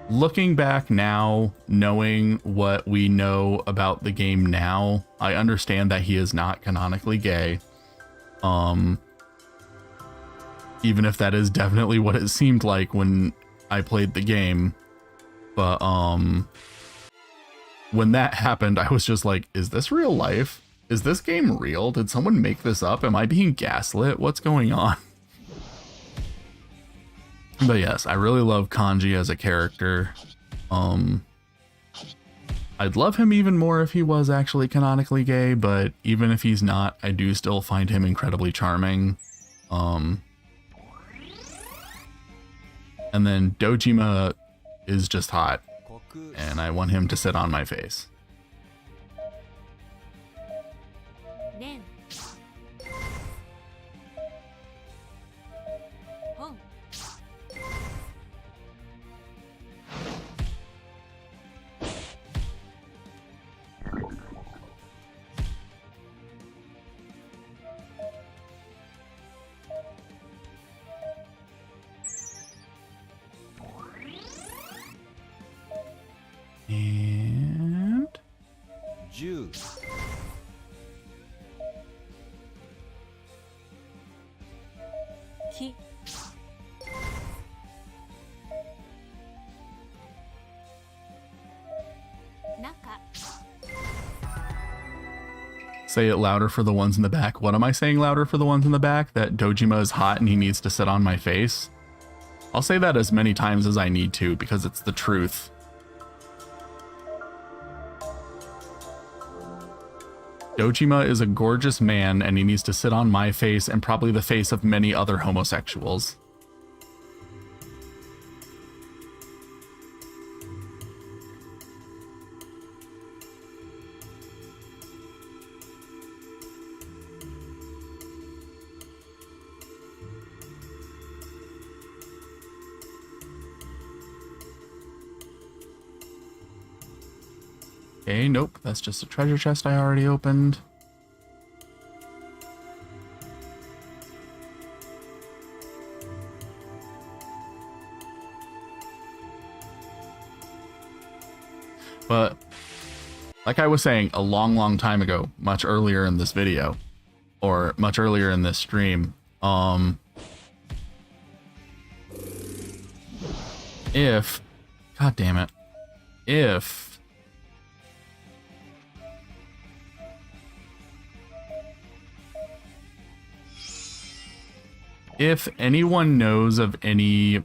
looking back now, knowing what we know about the game now, I understand that he is not canonically gay. Even if that is definitely what it seemed like when I played the game. But when that happened, I was just like, is this real life? Is this game real? Did someone make this up? Am I being gaslit? What's going on? But yes, I really love Kanji as a character. I'd love him even more if he was actually canonically gay, but even if he's not, I do still find him incredibly charming. And then Dojima is just hot, 国 and I want him to sit on my face. 年本 And 10 木 中 say it louder for the ones in the back. What am I saying louder for the ones in the back? That Dojima is hot and he needs to sit on my face? I'll say that as many times as I need to because it's the truth. Dojima is a gorgeous man and he needs to sit on my face and probably the face of many other homosexuals. Okay, nope. That's just a treasure chest I already opened. But like I was saying a long time ago, much earlier in this video, or much earlier in this stream, if, god damn it, if anyone knows of any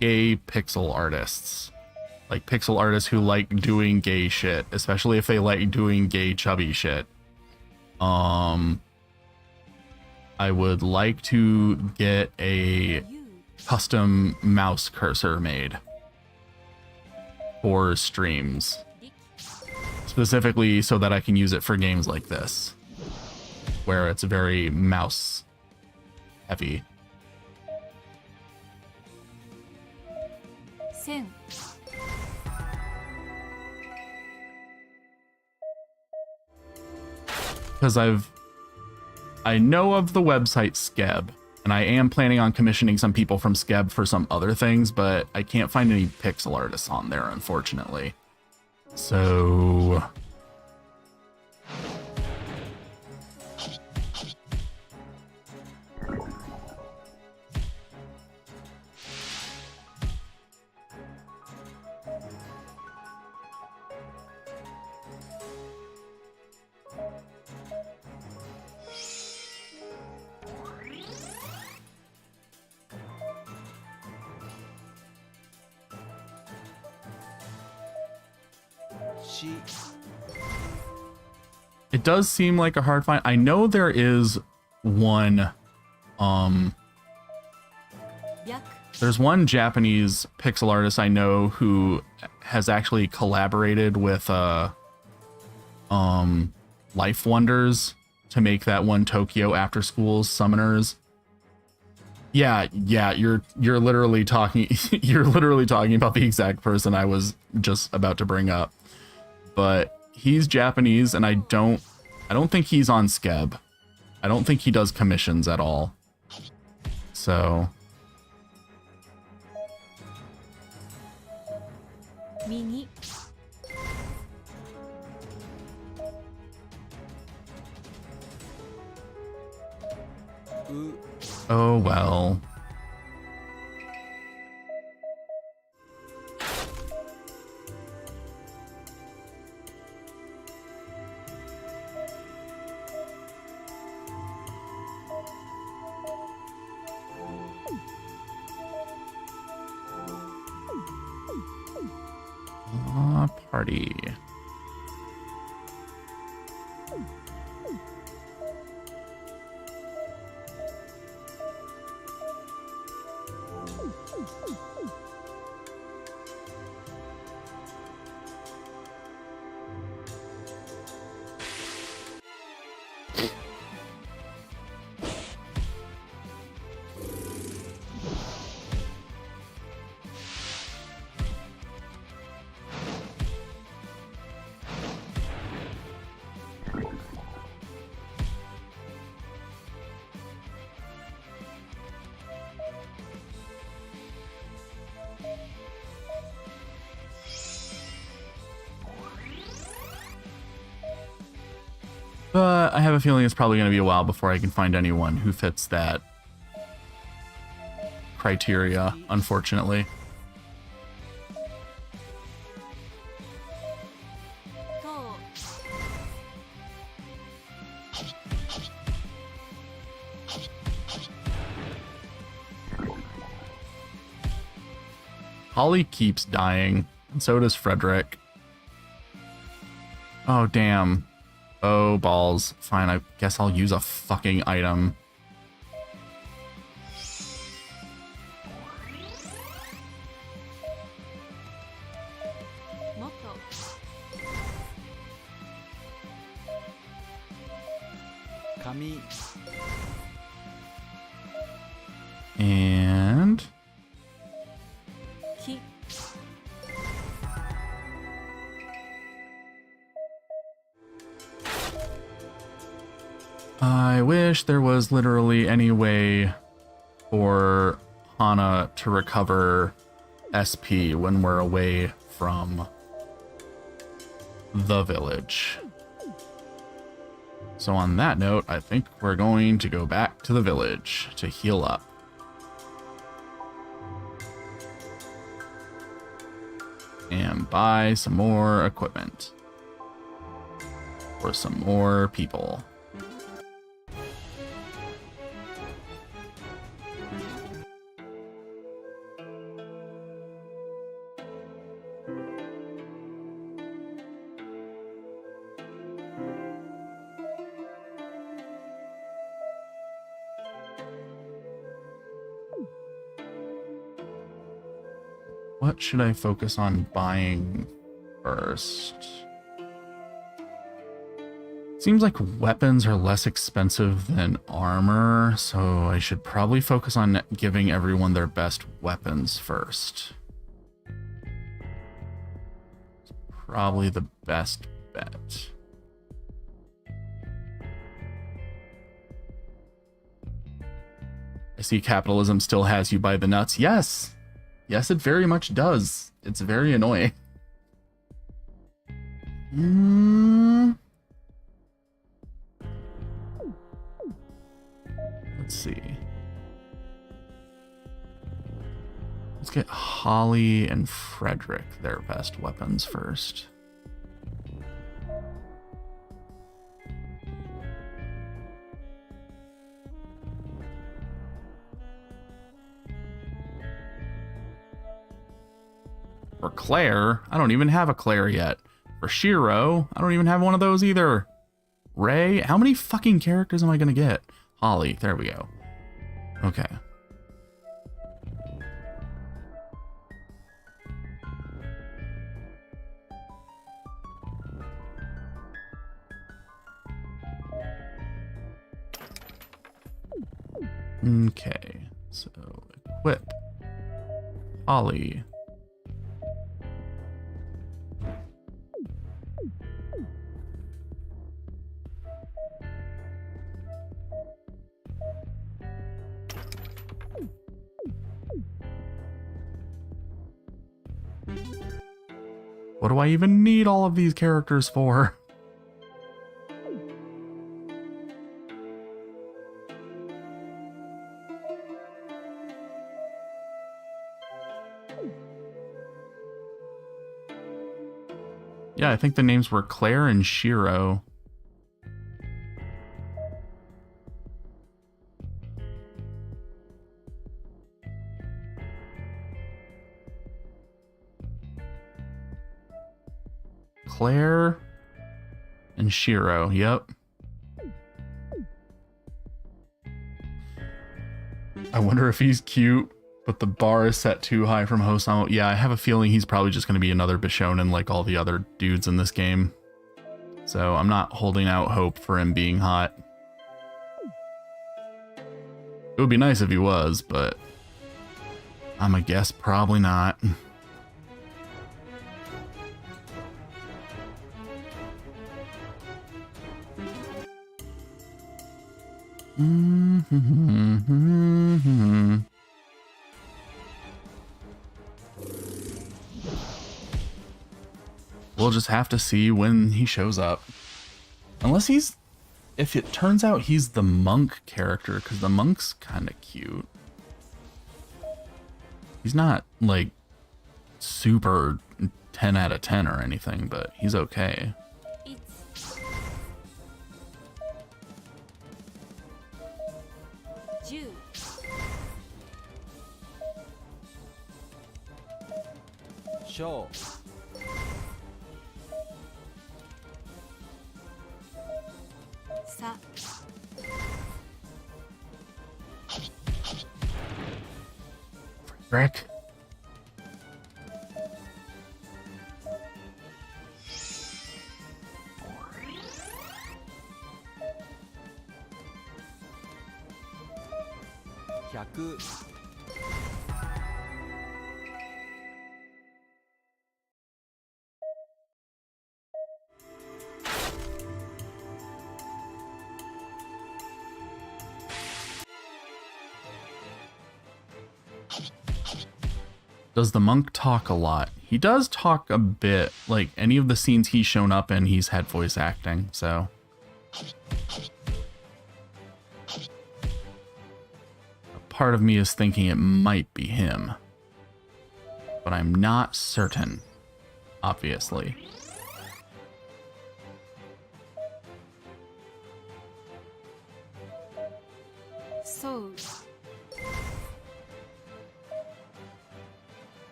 gay pixel artists, like pixel artists who like doing gay shit, especially if they like doing gay chubby shit, I would like to get a custom mouse cursor made for streams, specifically so that I can use it for games like this where it's very mouse heavy. 線 Because I know of the website Skeb, and I am planning on commissioning some people from Skeb for some other things, but I can't find any pixel artists on there, unfortunately. Soし it does seem like a hard find. I know there is one, 白 there's one Japanese pixel artist I know who has actually collaborated with Life Wonders to make that one Tokyo After School Summoners. Yeah, you're literally talking you're literally talking about the exact person I was just about to bring up. But he's Japanese, and I don't think he's on Skeb. I don't think he does commissions at all. So 右 う oh well. Party. But I have a feeling it's probably going to be a while before I can find anyone who fits that criteria, unfortunately. と Holly keeps dying, and so does Frederick. Oh, damn. Oh, balls. Fine, I guess I'll use a fucking item. Moto. Kami. And... Ki. I wish there was literally any way for Hana to recover SP when we're away from the village. So on that note, I think we're going to go back to the village to heal up. And buy some more equipment. For some more people. What should I focus on buying first? Seems like weapons are less expensive than armor, so I should probably focus on giving everyone their best weapons first. It's probably the best bet. I see capitalism still has you by the nuts. Yes! Yes, it very much does. It's very annoying. Let's see. Let's get Holly and Frederick their best weapons first. For Claire, I don't even have a Claire yet. For Shiro, I don't even have one of those either. Ray, how many fucking characters am I gonna get? Holly, there we go. Okay. Okay, so equip Holly. What do I even need all of these characters for? Yeah, I think the names were Claire and Shiro. Claire and Shiro, yep. I wonder if he's cute, but the bar is set too high from Hosomo. Yeah, I have a feeling he's probably just going to be another Bishonen like all the other dudes in this game. So I'm not holding out hope for him being hot. It would be nice if he was, but I'm a guess probably not. We'll just have to see when he shows up. Unless he's... If it turns out he's the monk character, because the monk's kind of cute. He's not, like, super 10 out of 10 or anything, but he's okay. Show. Sa. Frick. Hyaku. Does the monk talk a lot? He does talk a bit. Like, any of the scenes he's shown up in, he's had voice acting, so. A part of me is thinking it might be him. But I'm not certain, obviously. So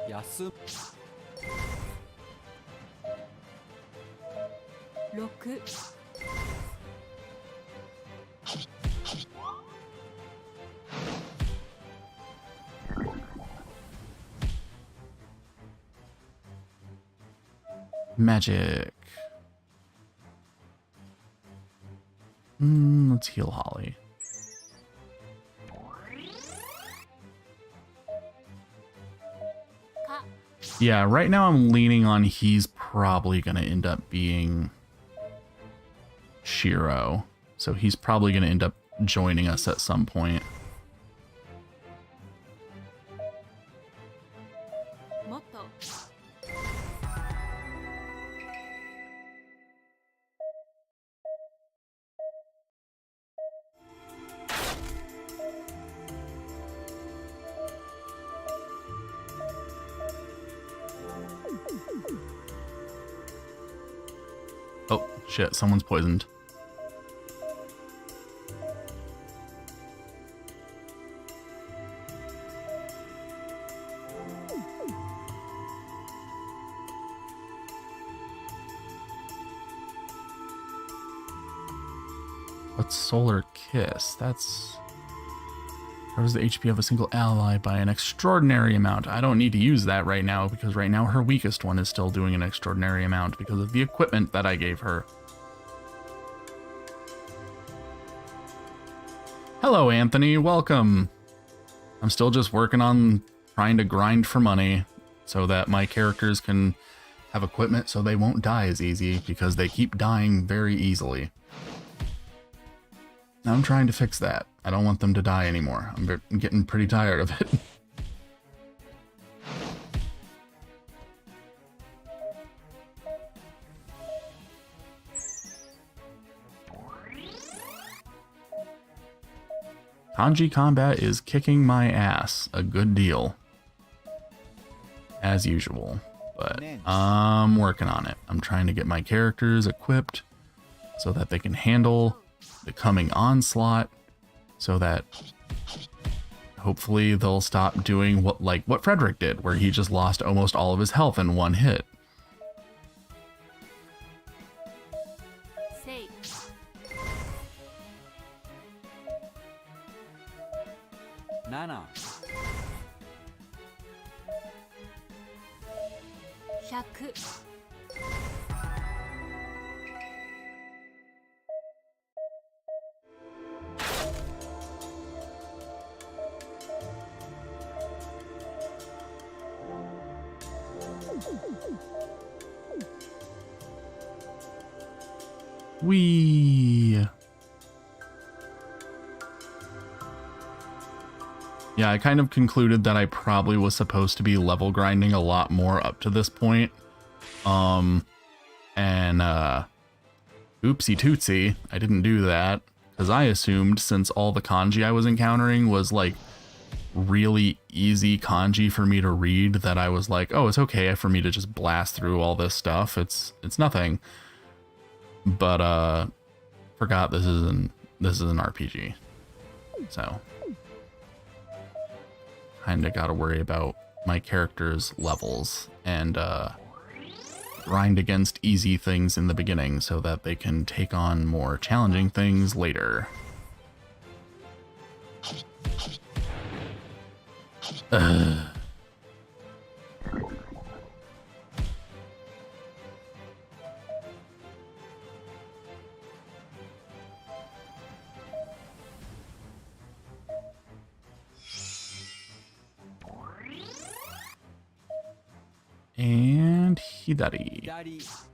休む 6 Magic. Let's heal Holly. Yeah, right now I'm leaning on he's probably going to end up being Shiro. So he's probably going to end up joining us at some point. もっと Oh, shit, someone's poisoned. What's Solar Kiss? That's... Rose the HP of a single ally by an extraordinary amount. I don't need to use that right now because right now her weakest one is still doing an extraordinary amount because of the equipment that I gave her. Hello, Anthony. Welcome. I'm still just working on trying to grind for money so that my characters can have equipment so they won't die as easy because they keep dying very easily. I'm trying to fix that. I don't want them to die anymore. I'm getting pretty tired of it. Kanji combat is kicking my ass a good deal. As usual. But I'm working on it. I'm trying to get my characters equipped so that they can handle the coming onslaught, so that hopefully they'll stop doing what Frederick did, where he just lost almost all of his health in one hit. せい 7 100 Whee! Yeah, I kind of concluded that I probably was supposed to be level grinding a lot more up to this point. Oopsie tootsie, I didn't do that, because I assumed since all the kanji I was encountering was like really easy kanji for me to read, that I was like, oh, it's okay for me to just blast through all this stuff. It's nothing. But forgot this is an RPG. So kinda gotta worry about my character's levels and grind against easy things in the beginning so that they can take on more challenging things later. And Hidari. 左 5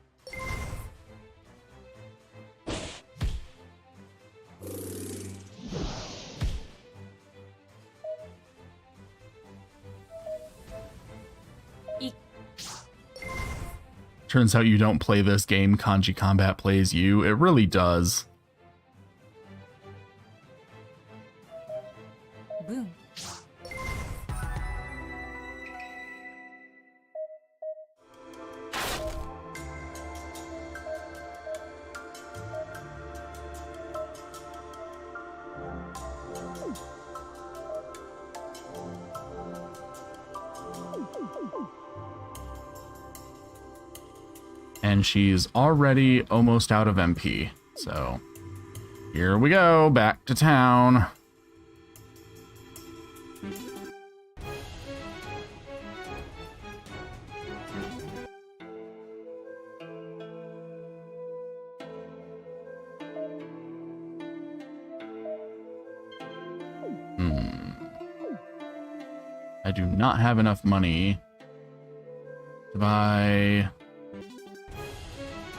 Turns out you don't play this game, Kanji Combat plays you. It really does. Boom. And she's already almost out of MP. So here we go, back to town. I do not have enough money to buy.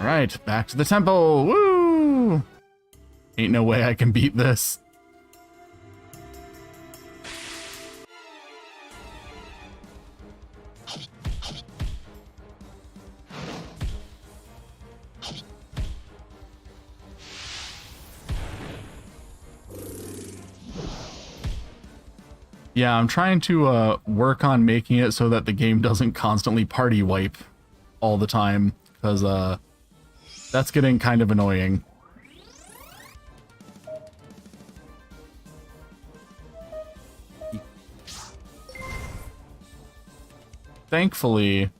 All right, back to the temple. Woo! Ain't no way I can beat this. Yeah, I'm trying to work on making it so that the game doesn't constantly party wipe all the time, because that's getting kind of annoying. Thankfully,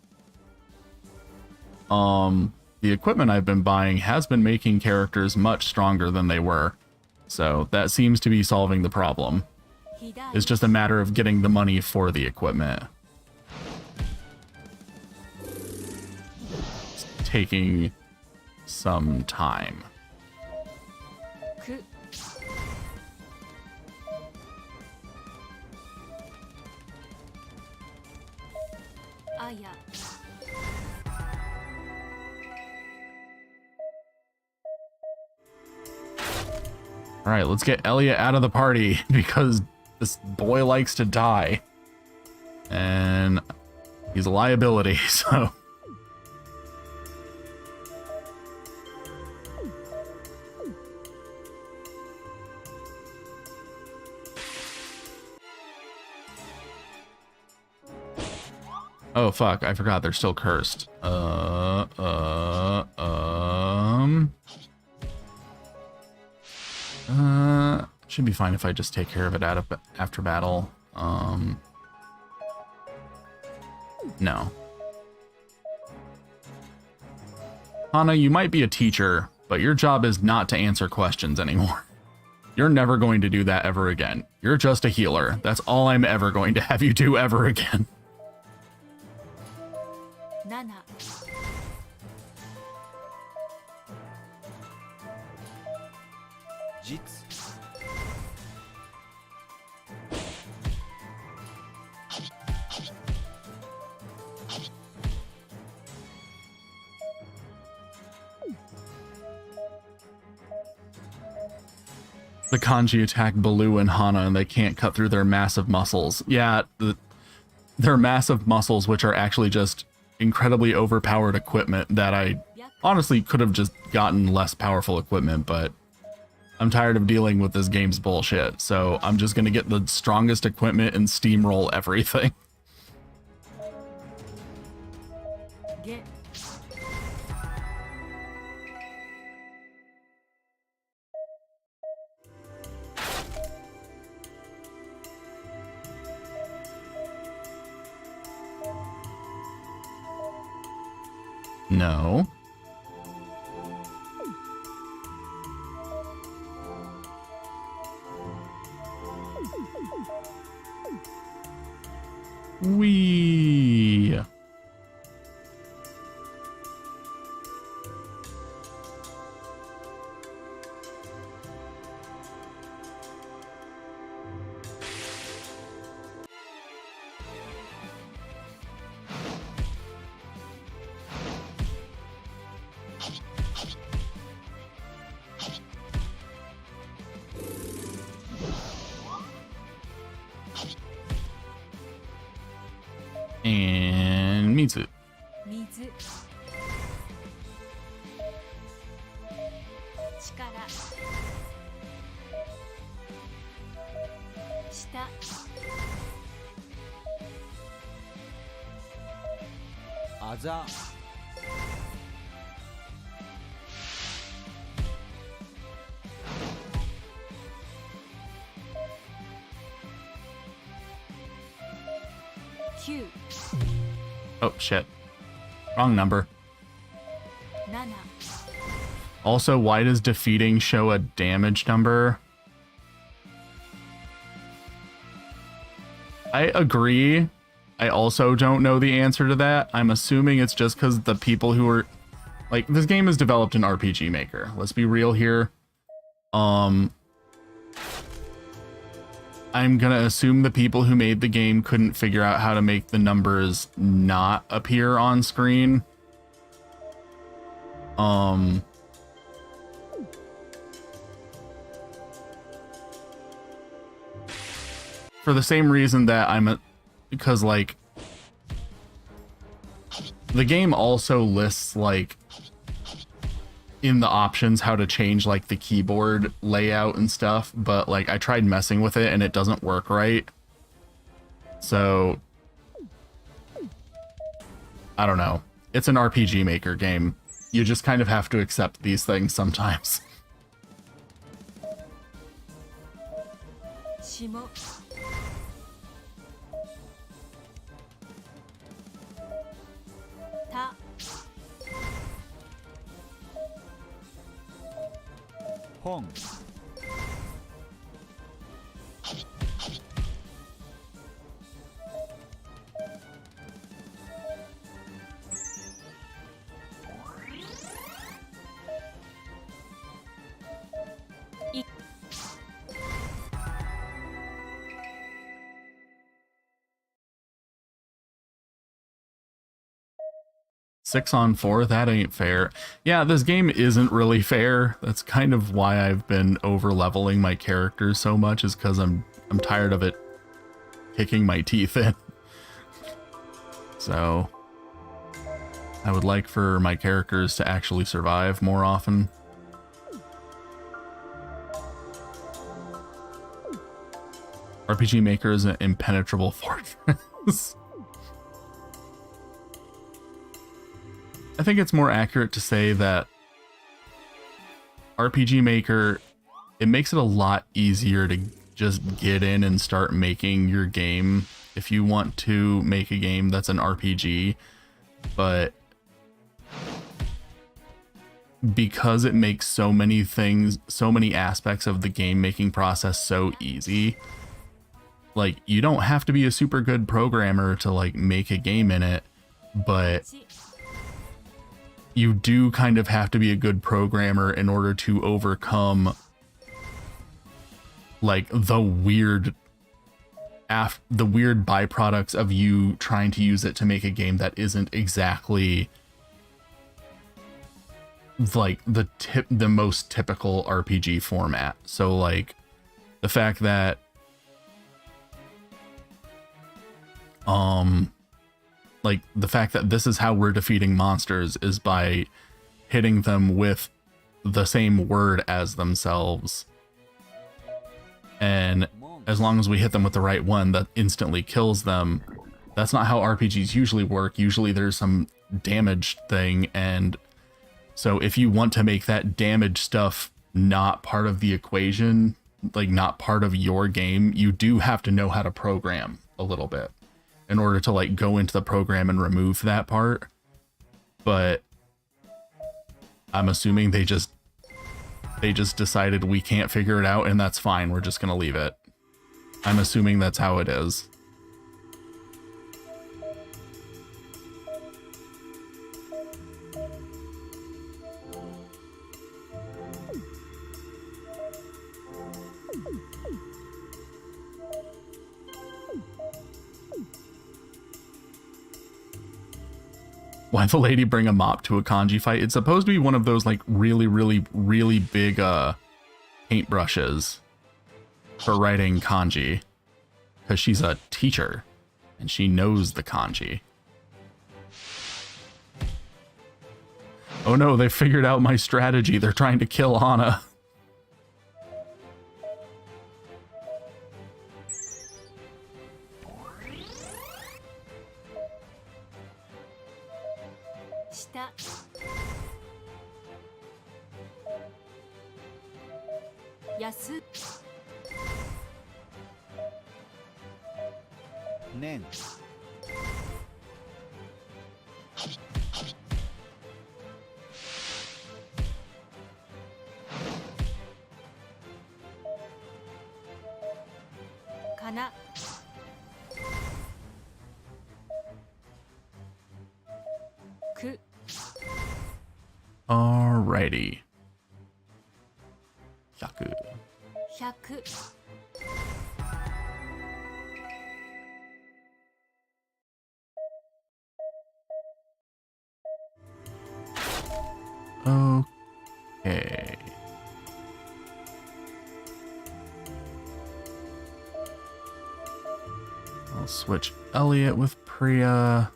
the equipment I've been buying has been making characters much stronger than they were. So that seems to be solving the problem. It's just a matter of getting the money for the equipment. It's taking some time. All right, let's get Elliot out of the party because this boy likes to die. And he's a liability, so. Oh, fuck, I forgot they're still cursed. Should be fine if I just take care of it after battle. No. Hana, you might be a teacher, but your job is not to answer questions anymore. You're never going to do that ever again. You're just a healer. That's all I'm ever going to have you do ever again. Nana. Jitsu. The Kanji attack Baloo and Hana and they can't cut through their massive muscles. Yeah, their massive muscles, which are actually just incredibly overpowered equipment that I honestly could have just gotten less powerful equipment, but I'm tired of dealing with this game's bullshit, so I'm just gonna get the strongest equipment and steamroll everything. Get. No. Wee. And Mitsu. Mizu. た あざ 9 Oh, shit. Wrong number. 7 Also, why does defeating show a damage number? I agree. I also don't know the answer to that. I'm assuming it's just because the people who are... Like, this game is developed in RPG Maker. Let's be real here. I'm gonna assume the people who made the game couldn't figure out how to make the numbers not appear on screen. For the same reason that because like the game also lists like in the options how to change like the keyboard layout and stuff, but like I tried messing with it and it doesn't work right. So I don't know. It's an RPG Maker game. You just kind of have to accept these things sometimes. 下 た 本 6 on 4, that ain't fair. Yeah, this game isn't really fair. That's kind of why I've been over leveling my characters so much, is because I'm tired of it kicking my teeth in. So I would like for my characters to actually survive more often. RPG Maker is an impenetrable fortress. I think it's more accurate to say that RPG Maker, it makes it a lot easier to just get in and start making your game if you want to make a game that's an RPG, but because it makes so many things, so many aspects of the game making process so easy, like you don't have to be a super good programmer to like make a game in it, but you do kind of have to be a good programmer in order to overcome like the weird byproducts of you trying to use it to make a game that isn't exactly like the most typical RPG format. So like the fact that like the fact that this is how we're defeating monsters is by hitting them with the same word as themselves. And as long as we hit them with the right one that instantly kills them, that's not how RPGs usually work. Usually there's some damage thing, and so if you want to make that damage stuff not part of the equation, like not part of your game, you do have to know how to program a little bit in order to like go into the program and remove that part. But I'm assuming they just decided we can't figure it out, and that's fine. We're just gonna leave it. I'm assuming that's how it is. Why'd the lady bring a mop to a kanji fight? It's supposed to be one of those like really, really, really big paintbrushes for writing kanji, because she's a teacher and she knows the kanji. Oh no, they figured out my strategy. They're trying to kill Hana. 北 安 年 かな く Alrighty. 100. 100 Okay. I'll switch Elliot with Priya.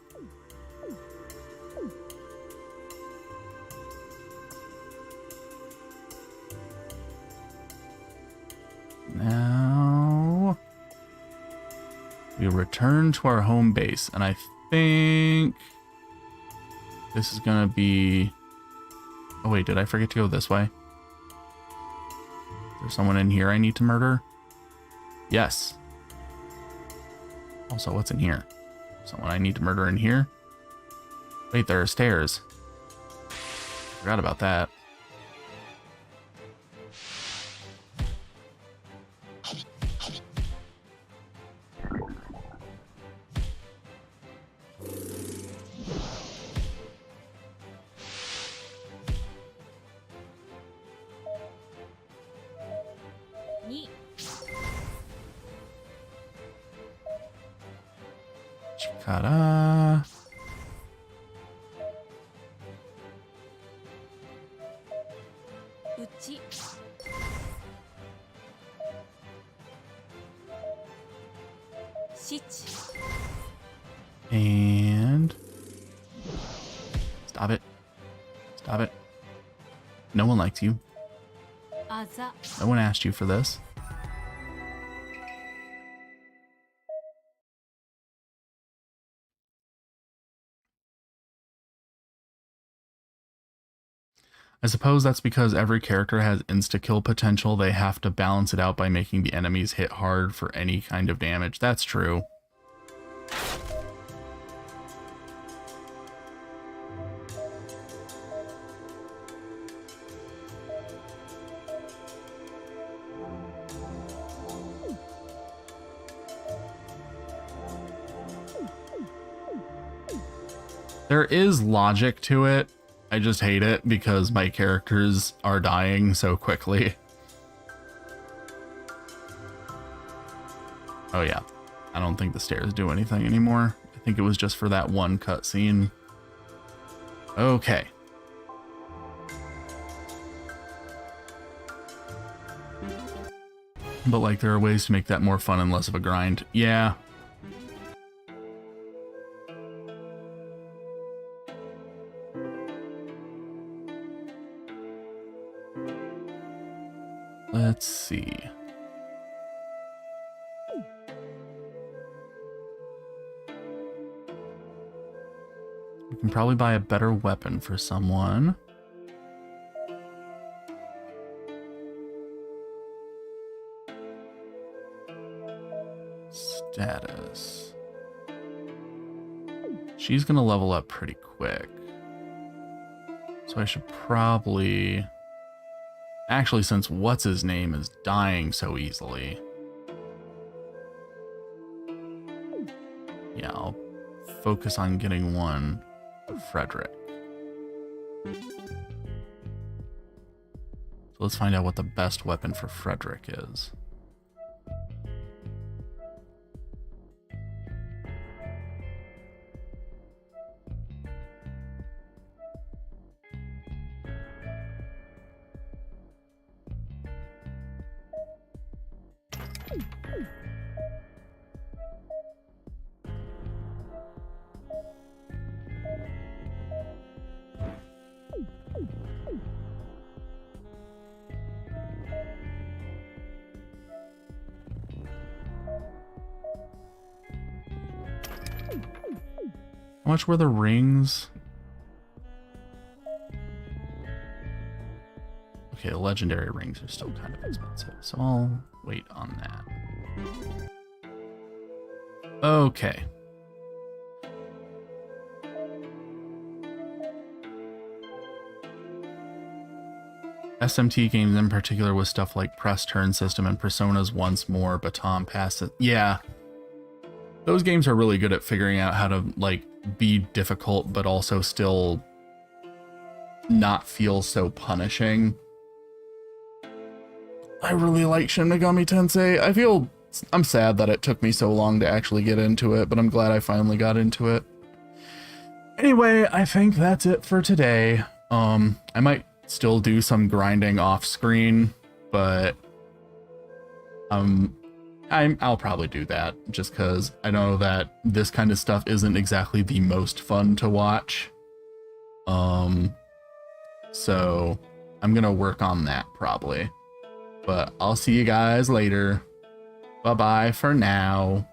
Now we return to our home base, and I think this is gonna be... Oh wait, did I forget to go this way? Is there someone in here I need to murder? Yes. Also, what's in here? Someone I need to murder in here? Wait, there are stairs. Forgot about that. Ni. Chikara. Uchi. Shichi. And... Stop it. Stop it. No one likes you. Aza. No one asked you for this. I suppose that's because every character has insta-kill potential. They have to balance it out by making the enemies hit hard for any kind of damage. That's true. There is logic to it. I just hate it because my characters are dying so quickly. Oh yeah, I don't think the stairs do anything anymore. I think it was just for that one cutscene. Okay. But like, there are ways to make that more fun and less of a grind. Yeah. Let's see. We can probably buy a better weapon for someone. Status. She's gonna level up pretty quick. So I should probably... Actually, since what's-his-name is dying so easily... Yeah, I'll focus on getting one for Frederick. So let's find out what the best weapon for Frederick is. How much were the rings? Okay, the legendary rings are still kind of expensive, so I'll wait on that. Okay. SMT games in particular with stuff like press turn system and personas once more, baton pass. Yeah. Those games are really good at figuring out how to like be difficult but also still not feel so punishing. I really like Shin Megami Tensei. I'm sad that it took me so long to actually get into it, but I'm glad I finally got into it. Anyway, I think that's it for today. I might still do some grinding off screen, but I'll probably do that just because I know that this kind of stuff isn't exactly the most fun to watch. So I'm gonna work on that probably. But I'll see you guys later. Bye bye for now.